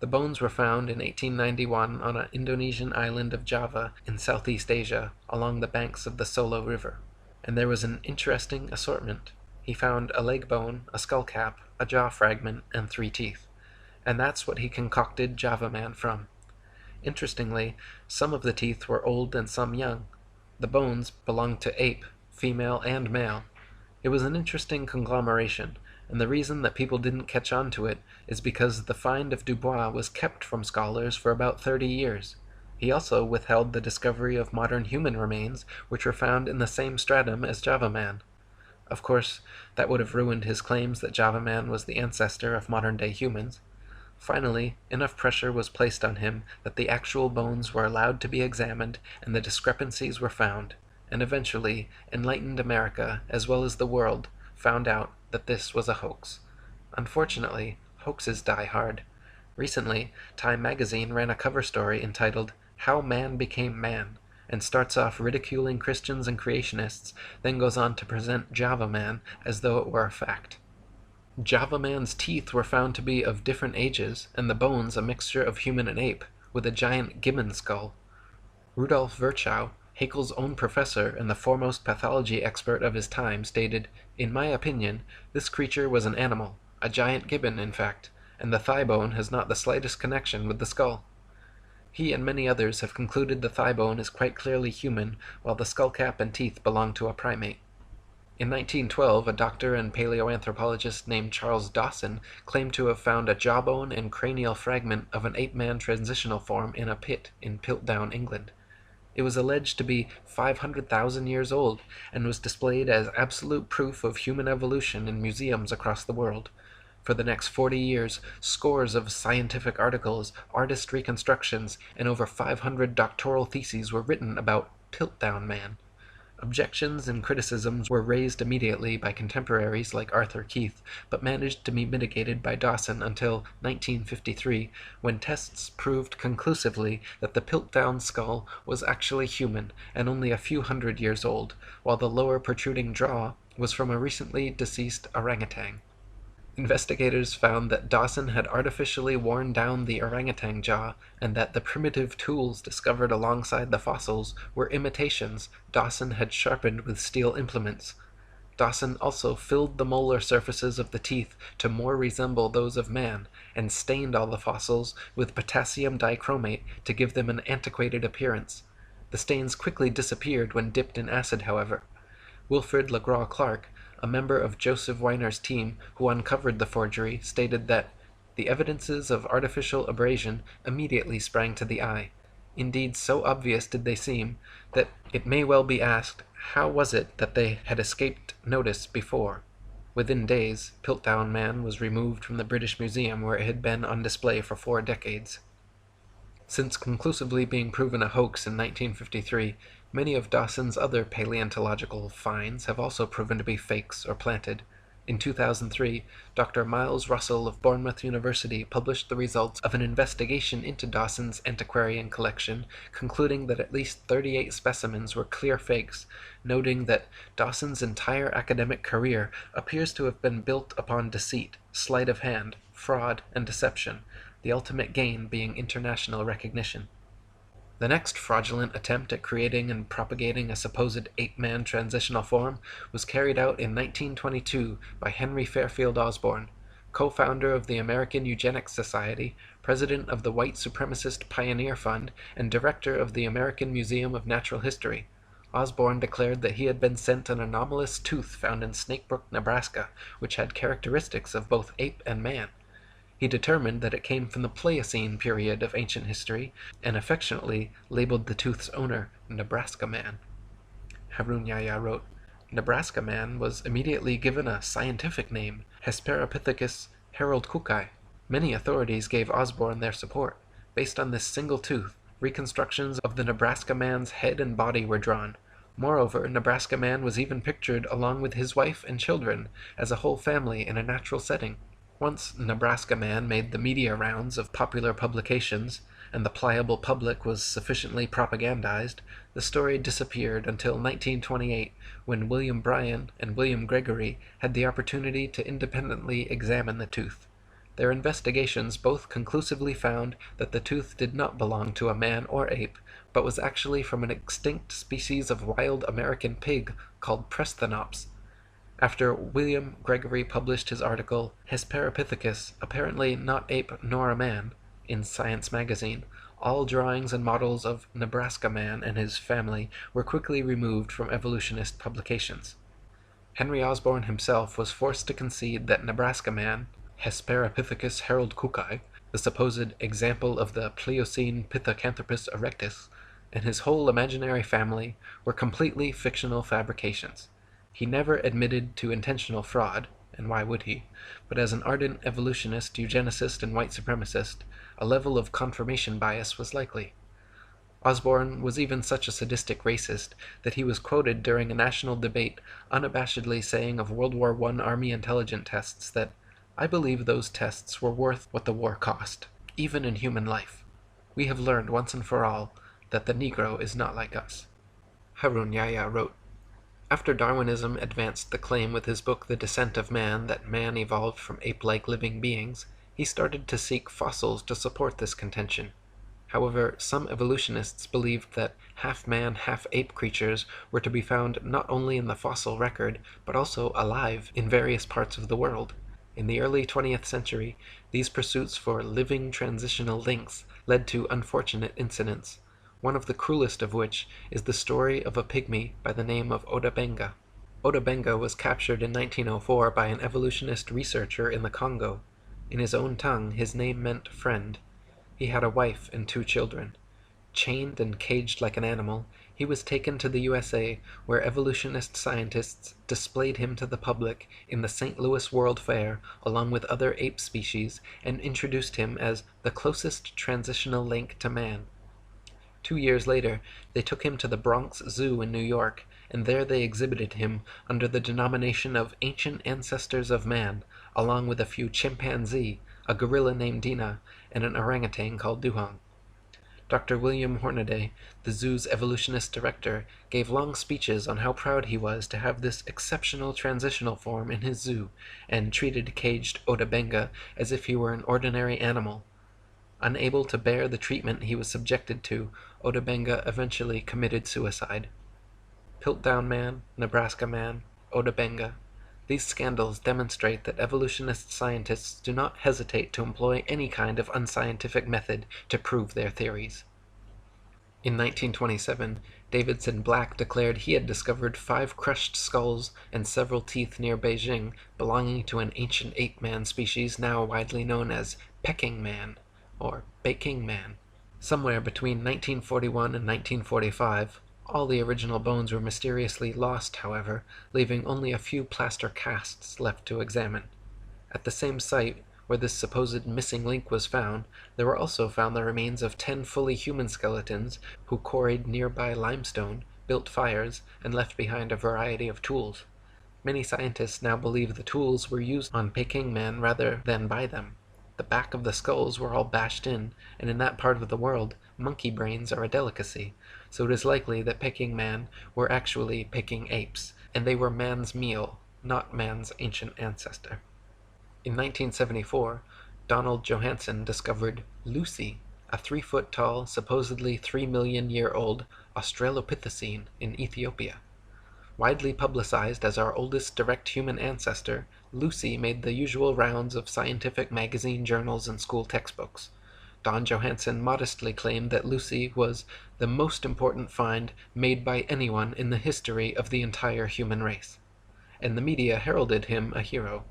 Speaker 1: The bones were found in 1891 on an Indonesian island of Java in Southeast Asia along the banks of the Solo River. And there was an interesting assortment. He found a leg bone, a skull cap, a jaw fragment, and 3 teeth. And that's what he concocted Java man from. Interestingly, some of the teeth were old and some young. The bones belonged to ape, female and male. It was an interesting conglomeration, and the reason that people didn't catch on to it is because the find of Dubois was kept from scholars for about 30 years. He also withheld the discovery of modern human remains, which were found in the same stratum as Java man. Of course, that would have ruined his claims that Java man was the ancestor of modern-day humans. Finally, enough pressure was placed on him that the actual bones were allowed to be examined and the discrepancies were found, and eventually enlightened America, as well as the world, found out that this was a hoax. Unfortunately, hoaxes die hard. Recently, Time magazine ran a cover story entitled "How Man Became Man," and starts off ridiculing Christians and creationists, then goes on to present Java man as though it were a fact. Java man's teeth were found to be of different ages, and the bones a mixture of human and ape, with a giant gibbon skull. Rudolf Virchow, Haeckel's own professor and the foremost pathology expert of his time, stated, "In my opinion, this creature was an animal, a giant gibbon in fact, and the thigh bone has not the slightest connection with the skull." He and many others have concluded the thigh bone is quite clearly human, while the skull cap and teeth belong to a primate. In 1912, a doctor and paleoanthropologist named Charles Dawson claimed to have found a jawbone and cranial fragment of an ape-man transitional form in a pit in Piltdown, England. It was alleged to be 500,000 years old, and was displayed as absolute proof of human evolution in museums across the world. For the next 40 years, scores of scientific articles, artist reconstructions, and over 500 doctoral theses were written about Piltdown Man. Objections and criticisms were raised immediately by contemporaries like Arthur Keith, but managed to be mitigated by Dawson until 1953, when tests proved conclusively that the Piltdown skull was actually human and only a few hundred years old, while the lower protruding jaw was from a recently deceased orangutan. Investigators found that Dawson had artificially worn down the orangutan jaw and that the primitive tools discovered alongside the fossils were imitations Dawson had sharpened with steel implements. Dawson also filled the molar surfaces of the teeth to more resemble those of man, and stained all the fossils with potassium dichromate to give them an antiquated appearance. The stains quickly disappeared when dipped in acid, however. Wilfrid LaGraw-Clark, a member of Joseph Weiner's team who uncovered the forgery, stated that the evidences of artificial abrasion immediately sprang to the eye. Indeed, so obvious did they seem, that it may well be asked, how was it that they had escaped notice before? Within days, Piltdown Man was removed from the British Museum where it had been on display for 4 decades. Since conclusively being proven a hoax in 1953, many of Dawson's other paleontological finds have also proven to be fakes or planted. In 2003, Dr. Miles Russell of Bournemouth University published the results of an investigation into Dawson's antiquarian collection, concluding that at least 38 specimens were clear fakes, noting that Dawson's entire academic career appears to have been built upon deceit, sleight of hand, fraud, and deception, the ultimate gain being international recognition. The next fraudulent attempt at creating and propagating a supposed ape-man transitional form was carried out in 1922 by Henry Fairfield Osborn, co-founder of the American Eugenics Society, president of the White Supremacist Pioneer Fund, and director of the American Museum of Natural History. Osborn declared that he had been sent an anomalous tooth found in Snakebrook, Nebraska, which had characteristics of both ape and man. He determined that it came from the Pliocene period of ancient history, and affectionately labeled the tooth's owner Nebraska Man. Harun Yahya wrote, Nebraska Man was immediately given a scientific name, Hesperopithecus haroldkukei. Many authorities gave Osborn their support. Based on this single tooth, reconstructions of the Nebraska Man's head and body were drawn. Moreover, Nebraska Man was even pictured along with his wife and children as a whole family in a natural setting. Once Nebraska Man made the media rounds of popular publications, and the pliable public was sufficiently propagandized, the story disappeared until 1928, when William Bryan and William Gregory had the opportunity to independently examine the tooth. Their investigations both conclusively found that the tooth did not belong to a man or ape, but was actually from an extinct species of wild American pig called Presthenops. After William Gregory published his article, Hesperopithecus, apparently not ape nor a man, in Science magazine, all drawings and models of Nebraska Man and his family were quickly removed from evolutionist publications. Henry Osborn himself was forced to concede that Nebraska Man, Hesperopithecus haroldkukei, the supposed example of the Pliocene Pithecanthropus erectus, and his whole imaginary family were completely fictional fabrications. He never admitted to intentional fraud, and why would he? But as an ardent evolutionist, eugenicist, and white supremacist, a level of confirmation bias was likely. Osborn was even such a sadistic racist that he was quoted during a national debate unabashedly saying of World War I Army intelligence tests that, "I believe those tests were worth what the war cost, even in human life. We have learned once and for all that the Negro is not like us." Harun Yahya wrote, after Darwinism advanced the claim with his book The Descent of Man that man evolved from ape-like living beings, he started to seek fossils to support this contention. However, some evolutionists believed that half-man, half-ape creatures were to be found not only in the fossil record, but also alive in various parts of the world. In the early 20th century, these pursuits for living transitional links led to unfortunate incidents, one of the cruelest of which is the story of a pygmy by the name of Odabenga. Odabenga was captured in 1904 by an evolutionist researcher in the Congo. In his own tongue, his name meant friend. He had a wife and 2 children. Chained and caged like an animal, he was taken to the USA, where evolutionist scientists displayed him to the public in the St. Louis World Fair along with other ape species and introduced him as the closest transitional link to man. 2 years later, they took him to the Bronx Zoo in New York, and there they exhibited him under the denomination of Ancient Ancestors of Man, along with a few chimpanzee, a gorilla named Dina, and an orangutan called Duhong. Dr. William Hornaday, the zoo's evolutionist director, gave long speeches on how proud he was to have this exceptional transitional form in his zoo, and treated caged Otabenga as if he were an ordinary animal. Unable to bear the treatment he was subjected to, Otabenga eventually committed suicide. Piltdown Man, Nebraska Man, Otabenga. These scandals demonstrate that evolutionist scientists do not hesitate to employ any kind of unscientific method to prove their theories. In 1927, Davidson Black declared he had discovered 5 crushed skulls and several teeth near Beijing belonging to an ancient ape-man species now widely known as pecking man, or baking man. Somewhere between 1941 and 1945, all the original bones were mysteriously lost, however, leaving only a few plaster casts left to examine. At the same site where this supposed missing link was found, there were also found the remains of 10 fully human skeletons who quarried nearby limestone, built fires, and left behind a variety of tools. Many scientists now believe the tools were used on Peking man rather than by them. The back of the skulls were all bashed in, and in that part of the world, monkey brains are a delicacy, so it is likely that Peking man were actually Peking apes, and they were man's meal, not man's ancient ancestor. In 1974, Donald Johanson discovered Lucy, a 3-foot-tall, supposedly 3 million-year-old Australopithecine in Ethiopia. Widely publicized as our oldest direct human ancestor, Lucy made the usual rounds of scientific magazine journals and school textbooks. Don Johanson modestly claimed that Lucy was the most important find made by anyone in the history of the entire human race, and the media heralded him a hero.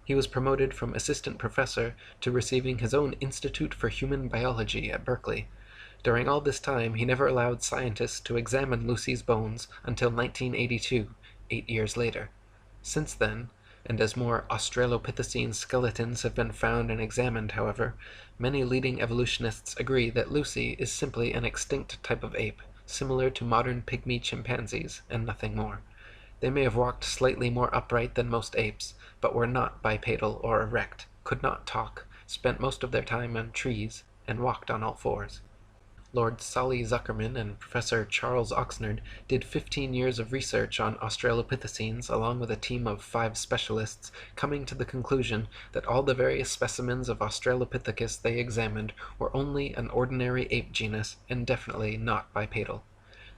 Speaker 1: He was promoted from assistant professor to receiving his own Institute for Human Biology at Berkeley. During all this time, he never allowed scientists to examine Lucy's bones until 1982, 8 years later. Since then, and as more Australopithecine skeletons have been found and examined, however, many leading evolutionists agree that Lucy is simply an extinct type of ape, similar to modern pygmy chimpanzees, and nothing more. They may have walked slightly more upright than most apes, but were not bipedal or erect, could not talk, spent most of their time on trees, and walked on all fours. Lord Solly Zuckerman and Professor Charles Oxnard did 15 years of research on Australopithecines along with a team of 5 specialists, coming to the conclusion that all the various specimens of Australopithecus they examined were only an ordinary ape genus and definitely not bipedal.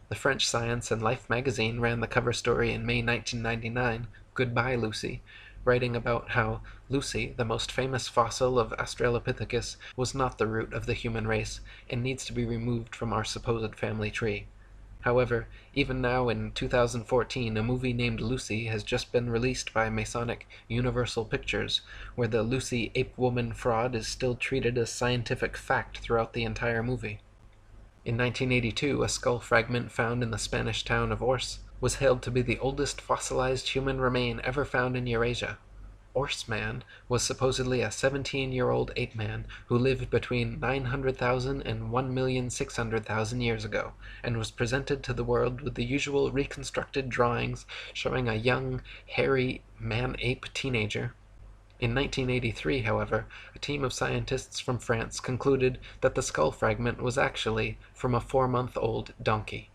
Speaker 1: The French Science and Life magazine ran the cover story in May 1999, Goodbye Lucy, writing about how Lucy, the most famous fossil of Australopithecus, was not the root of the human race and needs to be removed from our supposed family tree. However, even now in 2014, a movie named Lucy has just been released by Masonic Universal Pictures, where the Lucy ape-woman fraud is still treated as scientific fact throughout the entire movie. In 1982, a skull fragment found in the Spanish town of Ors was hailed to be the oldest fossilized human remain ever found in Eurasia. Ors-man was supposedly a 17-year-old ape-man who lived between 900,000 and 1,600,000 years ago, and was presented to the world with the usual reconstructed drawings showing a young, hairy man-ape teenager. In 1983, however, a team of scientists from France concluded that the skull fragment was actually from a 4-month-old donkey.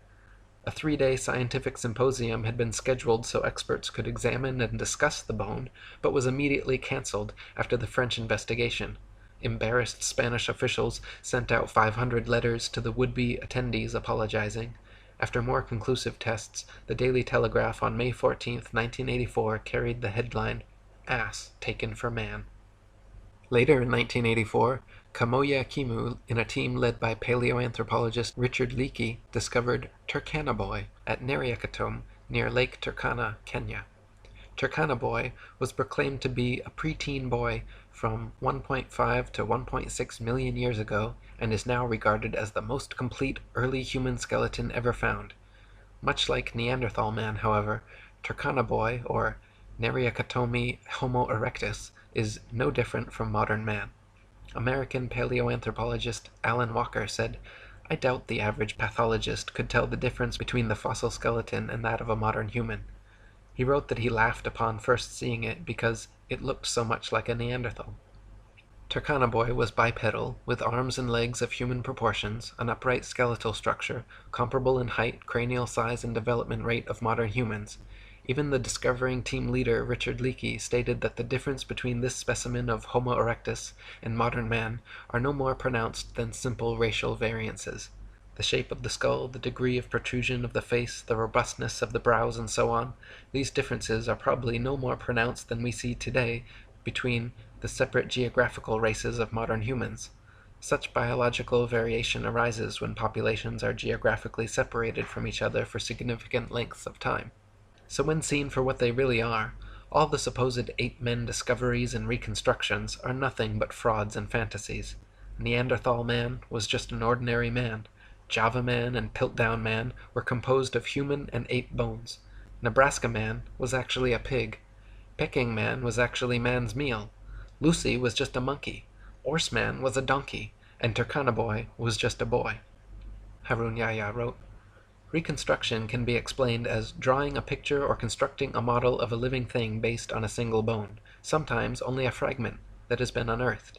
Speaker 1: A 3-day scientific symposium had been scheduled so experts could examine and discuss the bone, but was immediately cancelled after the French investigation. Embarrassed Spanish officials sent out 500 letters to the would-be attendees apologizing. After more conclusive tests, the Daily Telegraph on May 14, 1984 carried the headline, "Ass taken for man." Later in 1984, Kamoya Kimu, in a team led by paleoanthropologist Richard Leakey, discovered Turkana Boy at Neriakatum near Lake Turkana, Kenya. Turkana Boy was proclaimed to be a preteen boy from 1.5 to 1.6 million years ago and is now regarded as the most complete early human skeleton ever found. Much like Neanderthal man, however, Turkana Boy, or Neriakatomi Homo erectus, is no different from modern man. American paleoanthropologist Alan Walker said, "I doubt the average pathologist could tell the difference between the fossil skeleton and that of a modern human." He wrote that he laughed upon first seeing it because it looked so much like a Neanderthal. Turkana was bipedal, with arms and legs of human proportions, an upright skeletal structure, comparable in height, cranial size, and development rate of modern humans. Even the discovering team leader Richard Leakey stated that the difference between this specimen of Homo erectus and modern man are no more pronounced than simple racial variances. The shape of the skull, the degree of protrusion of the face, the robustness of the brows, and so on, these differences are probably no more pronounced than we see today between the separate geographical races of modern humans. Such biological variation arises when populations are geographically separated from each other for significant lengths of time. So when seen for what they really are, all the supposed ape-men discoveries and reconstructions are nothing but frauds and fantasies. Neanderthal man was just an ordinary man. Java man and Piltdown man were composed of human and ape bones. Nebraska man was actually a pig. Peking man was actually man's meal. Lucy was just a monkey. Orse man was a donkey. And Turkana was just a boy. Harun Yahya wrote, Reconstruction can be explained as drawing a picture or constructing a model of a living thing based on a single bone, sometimes only a fragment that has been unearthed.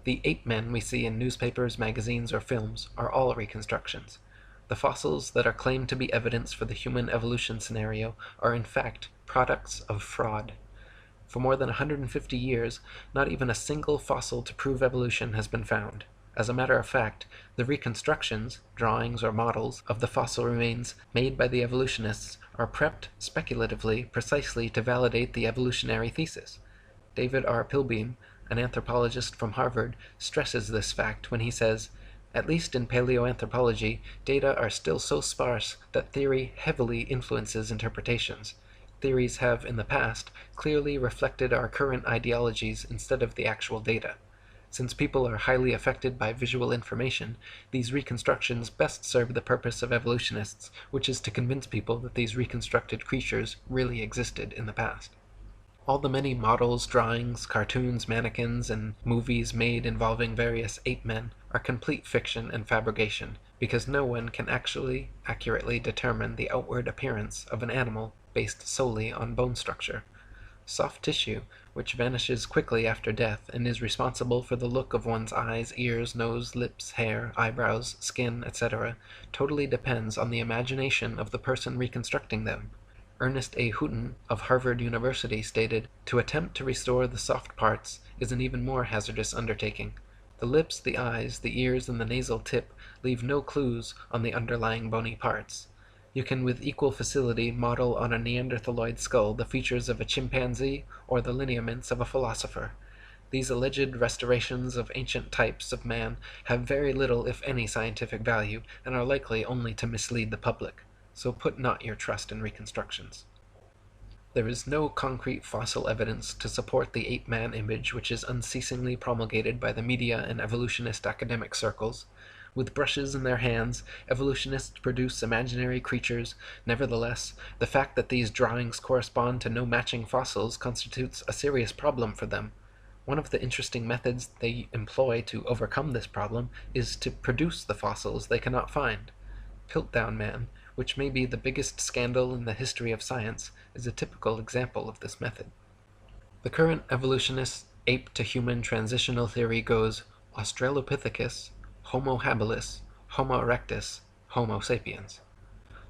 Speaker 1: The ape-men we see in newspapers, magazines, or films are all reconstructions. The fossils that are claimed to be evidence for the human evolution scenario are in fact products of fraud. For more than 150 years, not even a single fossil to prove evolution has been found. As a matter of fact, the reconstructions, drawings or models, of the fossil remains made by the evolutionists are prepped speculatively precisely to validate the evolutionary thesis. David R. Pilbeam, an anthropologist from Harvard, stresses this fact when he says, at least in paleoanthropology, data are still so sparse that theory heavily influences interpretations. Theories have, in the past, clearly reflected our current ideologies instead of the actual data. Since people are highly affected by visual information, these reconstructions best serve the purpose of evolutionists, which is to convince people that these reconstructed creatures really existed in the past. All the many models, drawings, cartoons, mannequins, and movies made involving various ape-men are complete fiction and fabrication, because no one can actually accurately determine the outward appearance of an animal based solely on bone structure. Soft tissue, which vanishes quickly after death and is responsible for the look of one's eyes, ears, nose, lips, hair, eyebrows, skin, etc., totally depends on the imagination of the person reconstructing them. Ernest A. Houghton of Harvard University stated, to attempt to restore the soft parts is an even more hazardous undertaking. The lips, the eyes, the ears, and the nasal tip leave no clues on the underlying bony parts. You can with equal facility model on a Neanderthaloid skull the features of a chimpanzee or the lineaments of a philosopher. These alleged restorations of ancient types of man have very little if any scientific value and are likely only to mislead the public. So put not your trust in reconstructions. There is no concrete fossil evidence to support the ape-man image which is unceasingly promulgated by the media and evolutionist academic circles. With brushes in their hands, evolutionists produce imaginary creatures. Nevertheless, the fact that these drawings correspond to no matching fossils constitutes a serious problem for them. One of the interesting methods they employ to overcome this problem is to produce the fossils they cannot find. Piltdown Man, which may be the biggest scandal in the history of science, is a typical example of this method. The current evolutionist ape-to-human transitional theory goes Australopithecus, Homo habilis, Homo erectus, Homo sapiens.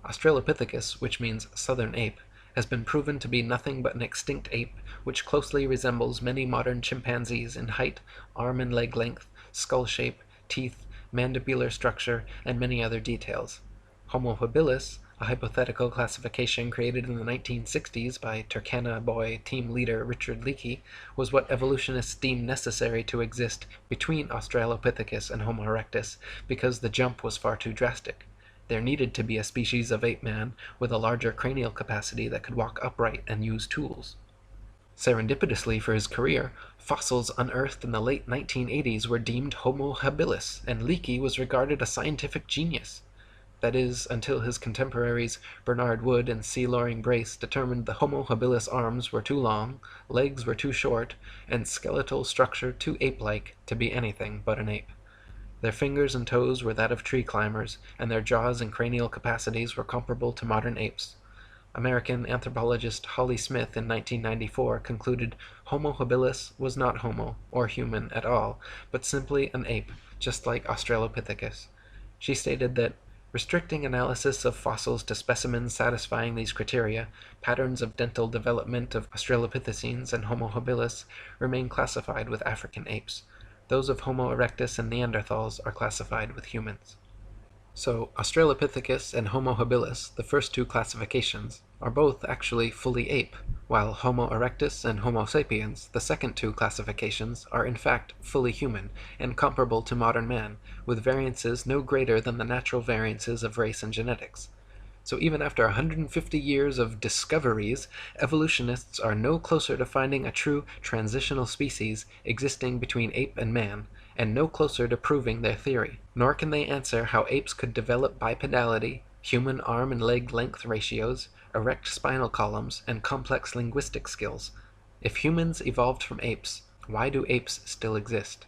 Speaker 1: Australopithecus, which means southern ape, has been proven to be nothing but an extinct ape which closely resembles many modern chimpanzees in height, arm and leg length, skull shape, teeth, mandibular structure, and many other details. Homo habilis, a hypothetical classification created in the 1960s by Turkana team leader Richard Leakey, was what evolutionists deemed necessary to exist between Australopithecus and Homo erectus because the jump was far too drastic. There needed to be a species of ape-man with a larger cranial capacity that could walk upright and use tools. Serendipitously for his career, fossils unearthed in the late 1980s were deemed Homo habilis, and Leakey was regarded a scientific genius. That is, until his contemporaries Bernard Wood and C. Loring Brace determined the Homo habilis arms were too long, legs were too short, and skeletal structure too ape-like to be anything but an ape. Their fingers and toes were that of tree climbers, and their jaws and cranial capacities were comparable to modern apes. American anthropologist Holly Smith in 1994 concluded Homo habilis was not homo, or human at all, but simply an ape, just like Australopithecus. She stated that, restricting analysis of fossils to specimens satisfying these criteria, patterns of dental development of Australopithecines and Homo habilis remain classified with African apes. Those of Homo erectus and Neanderthals are classified with humans. So, Australopithecus and Homo habilis, the first two classifications, are both actually fully ape, while Homo erectus and Homo sapiens, the second two classifications, are in fact fully human and comparable to modern man, with variances no greater than the natural variances of race and genetics. So even after 150 years of discoveries, evolutionists are no closer to finding a true transitional species existing between ape and man, and no closer to proving their theory. Nor can they answer how apes could develop bipedality, human arm and leg length ratios, erect spinal columns, and complex linguistic skills. If humans evolved from apes, why do apes still exist?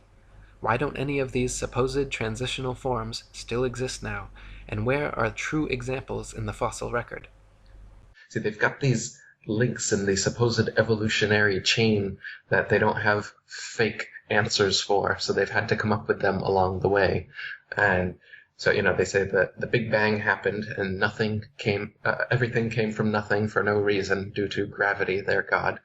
Speaker 1: Why don't any of these supposed transitional forms still exist now, and where are true examples in the fossil record?
Speaker 2: See, they've got these links in the supposed evolutionary chain that they don't have fake answers for, so they've had to come up with them along the way. And so, they say that the Big Bang happened and everything came from nothing for no reason due to gravity, their God.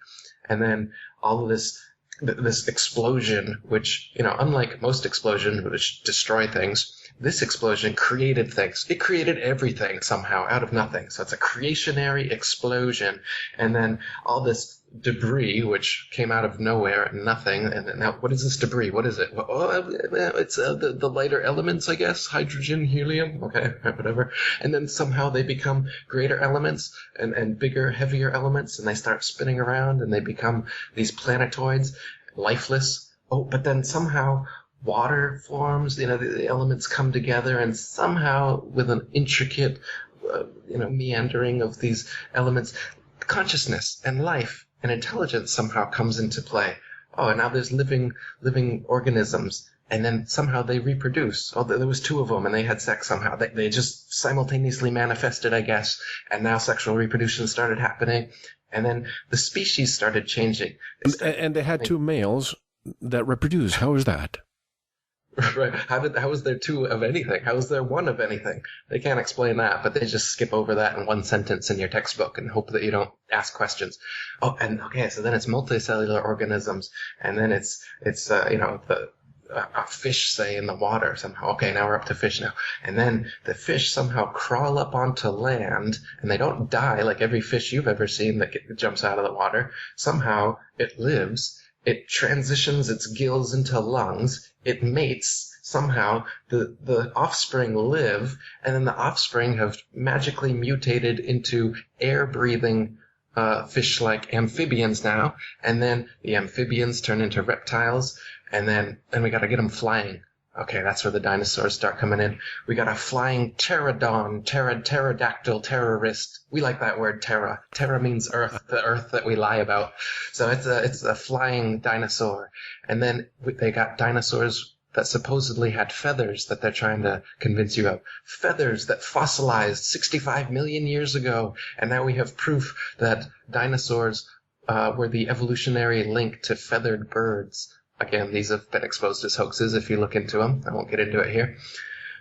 Speaker 2: And then all of this explosion, which, unlike most explosions which destroy things, this explosion created things. It created everything somehow out of nothing. So it's a creationary explosion. And then all this debris, which came out of nowhere and nothing. And now, what is this debris? What is it? It's the lighter elements, I guess. Hydrogen, helium. Okay, whatever. And then somehow they become greater elements and bigger, heavier elements. And they start spinning around and they become these planetoids, lifeless. Oh, but then somehow water forms, the elements come together, and somehow with an intricate, meandering of these elements, consciousness and life and intelligence somehow comes into play. Oh, and now there's living organisms, and then somehow they reproduce. Oh, there was two of them, and they had sex somehow. They just simultaneously manifested, I guess, and now sexual reproduction started happening, and then the species started changing.
Speaker 3: And they had two males that reproduce. How is that?
Speaker 2: Right. How is there two of anything? How is there one of anything? They can't explain that, but they just skip over that in one sentence in your textbook and hope that you don't ask questions. Oh, and okay, so then it's multicellular organisms, and then it's a fish, say, in the water somehow. Okay, now we're up to fish now. And then the fish somehow crawl up onto land, and they don't die like every fish you've ever seen that jumps out of the water. Somehow it lives. It transitions its gills into lungs. It mates. Somehow the offspring live, and then the offspring have magically mutated into air-breathing fish-like amphibians now. And then the amphibians turn into reptiles, and then we got to get them flying. Okay, that's where the dinosaurs start coming in. We got a flying pterodon, pterodactyl, terrorist. We like that word, terra. Terra means earth, the earth that we lie about. So it's a flying dinosaur. And then they got dinosaurs that supposedly had feathers that they're trying to convince you of. Feathers that fossilized 65 million years ago. And now we have proof that dinosaurs were the evolutionary link to feathered birds. Again, these have been exposed as hoaxes if you look into them. I won't get into it here.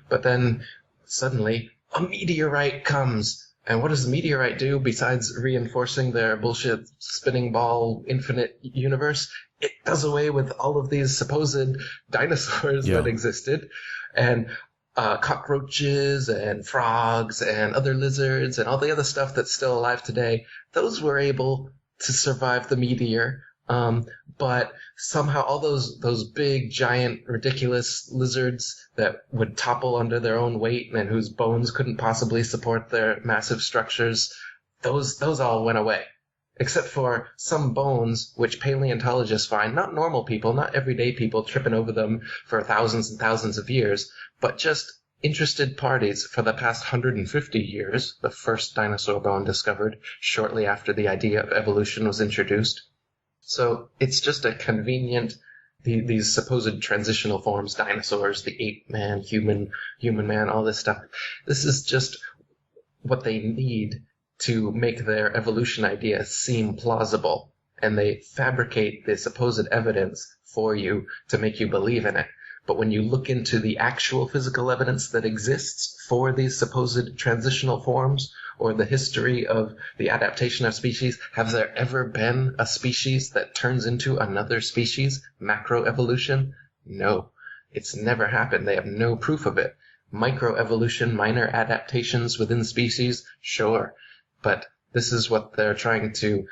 Speaker 2: But then suddenly a meteorite comes. And what does the meteorite do besides reinforcing their bullshit spinning ball infinite universe? It does away with all of these supposed dinosaurs that existed. And cockroaches and frogs and other lizards and all the other stuff that's still alive today, those were able to survive the meteor. But somehow all those big, giant, ridiculous lizards that would topple under their own weight and whose bones couldn't possibly support their massive structures, those all went away. Except for some bones which paleontologists find, not normal people, not everyday people tripping over them for thousands and thousands of years, but just interested parties for the past 150 years, the first dinosaur bone discovered shortly after the idea of evolution was introduced. So it's just a convenient, these supposed transitional forms, dinosaurs, the ape-man, human man, all this stuff. This is just what they need to make their evolution idea seem plausible. And they fabricate the supposed evidence for you to make you believe in it. But when you look into the actual physical evidence that exists for these supposed transitional forms, or the history of the adaptation of species, have there ever been a species that turns into another species? Macroevolution? No. It's never happened. They have no proof of it. Microevolution, minor adaptations within species? Sure. But this is what they're trying to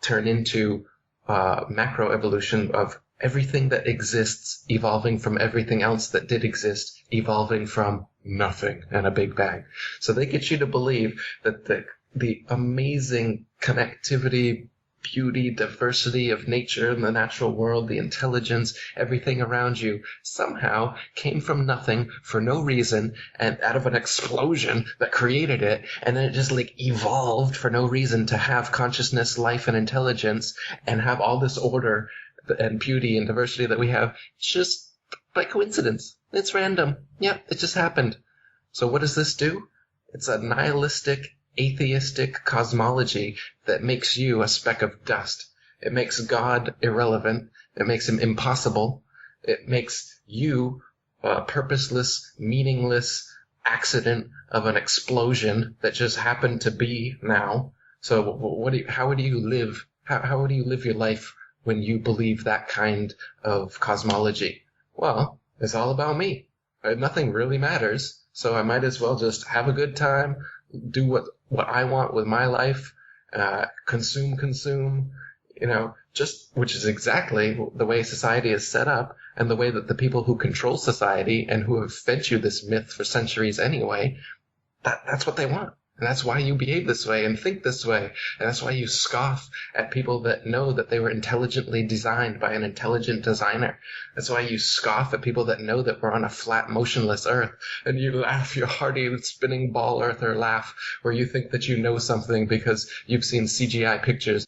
Speaker 2: turn into macroevolution of everything that exists evolving from everything else that did exist, evolving from nothing and a big bang. So they get you to believe that the amazing connectivity, beauty, diversity of nature and the natural world, the intelligence, everything around you somehow came from nothing for no reason and out of an explosion that created it, and then it just like evolved for no reason to have consciousness, life, and intelligence and have all this order and beauty and diversity that we have just by coincidence. It's random. Yep, it just happened. So what does this do? It's a nihilistic, atheistic cosmology that makes you a speck of dust. It makes God irrelevant. It makes him impossible. It makes you a purposeless, meaningless accident of an explosion that just happened to be now. So how do you live? How do you live your life when you believe that kind of cosmology? Well, it's all about me. Nothing really matters, so I might as well just have a good time, do what I want with my life, consume, which is exactly the way society is set up and the way that the people who control society and who have fed you this myth for centuries anyway, that's what they want. And that's why you behave this way and think this way. And that's why you scoff at people that know that they were intelligently designed by an intelligent designer. That's why you scoff at people that know that we're on a flat, motionless earth. And you laugh your hearty, spinning ball earther laugh where you think that you know something because you've seen CGI pictures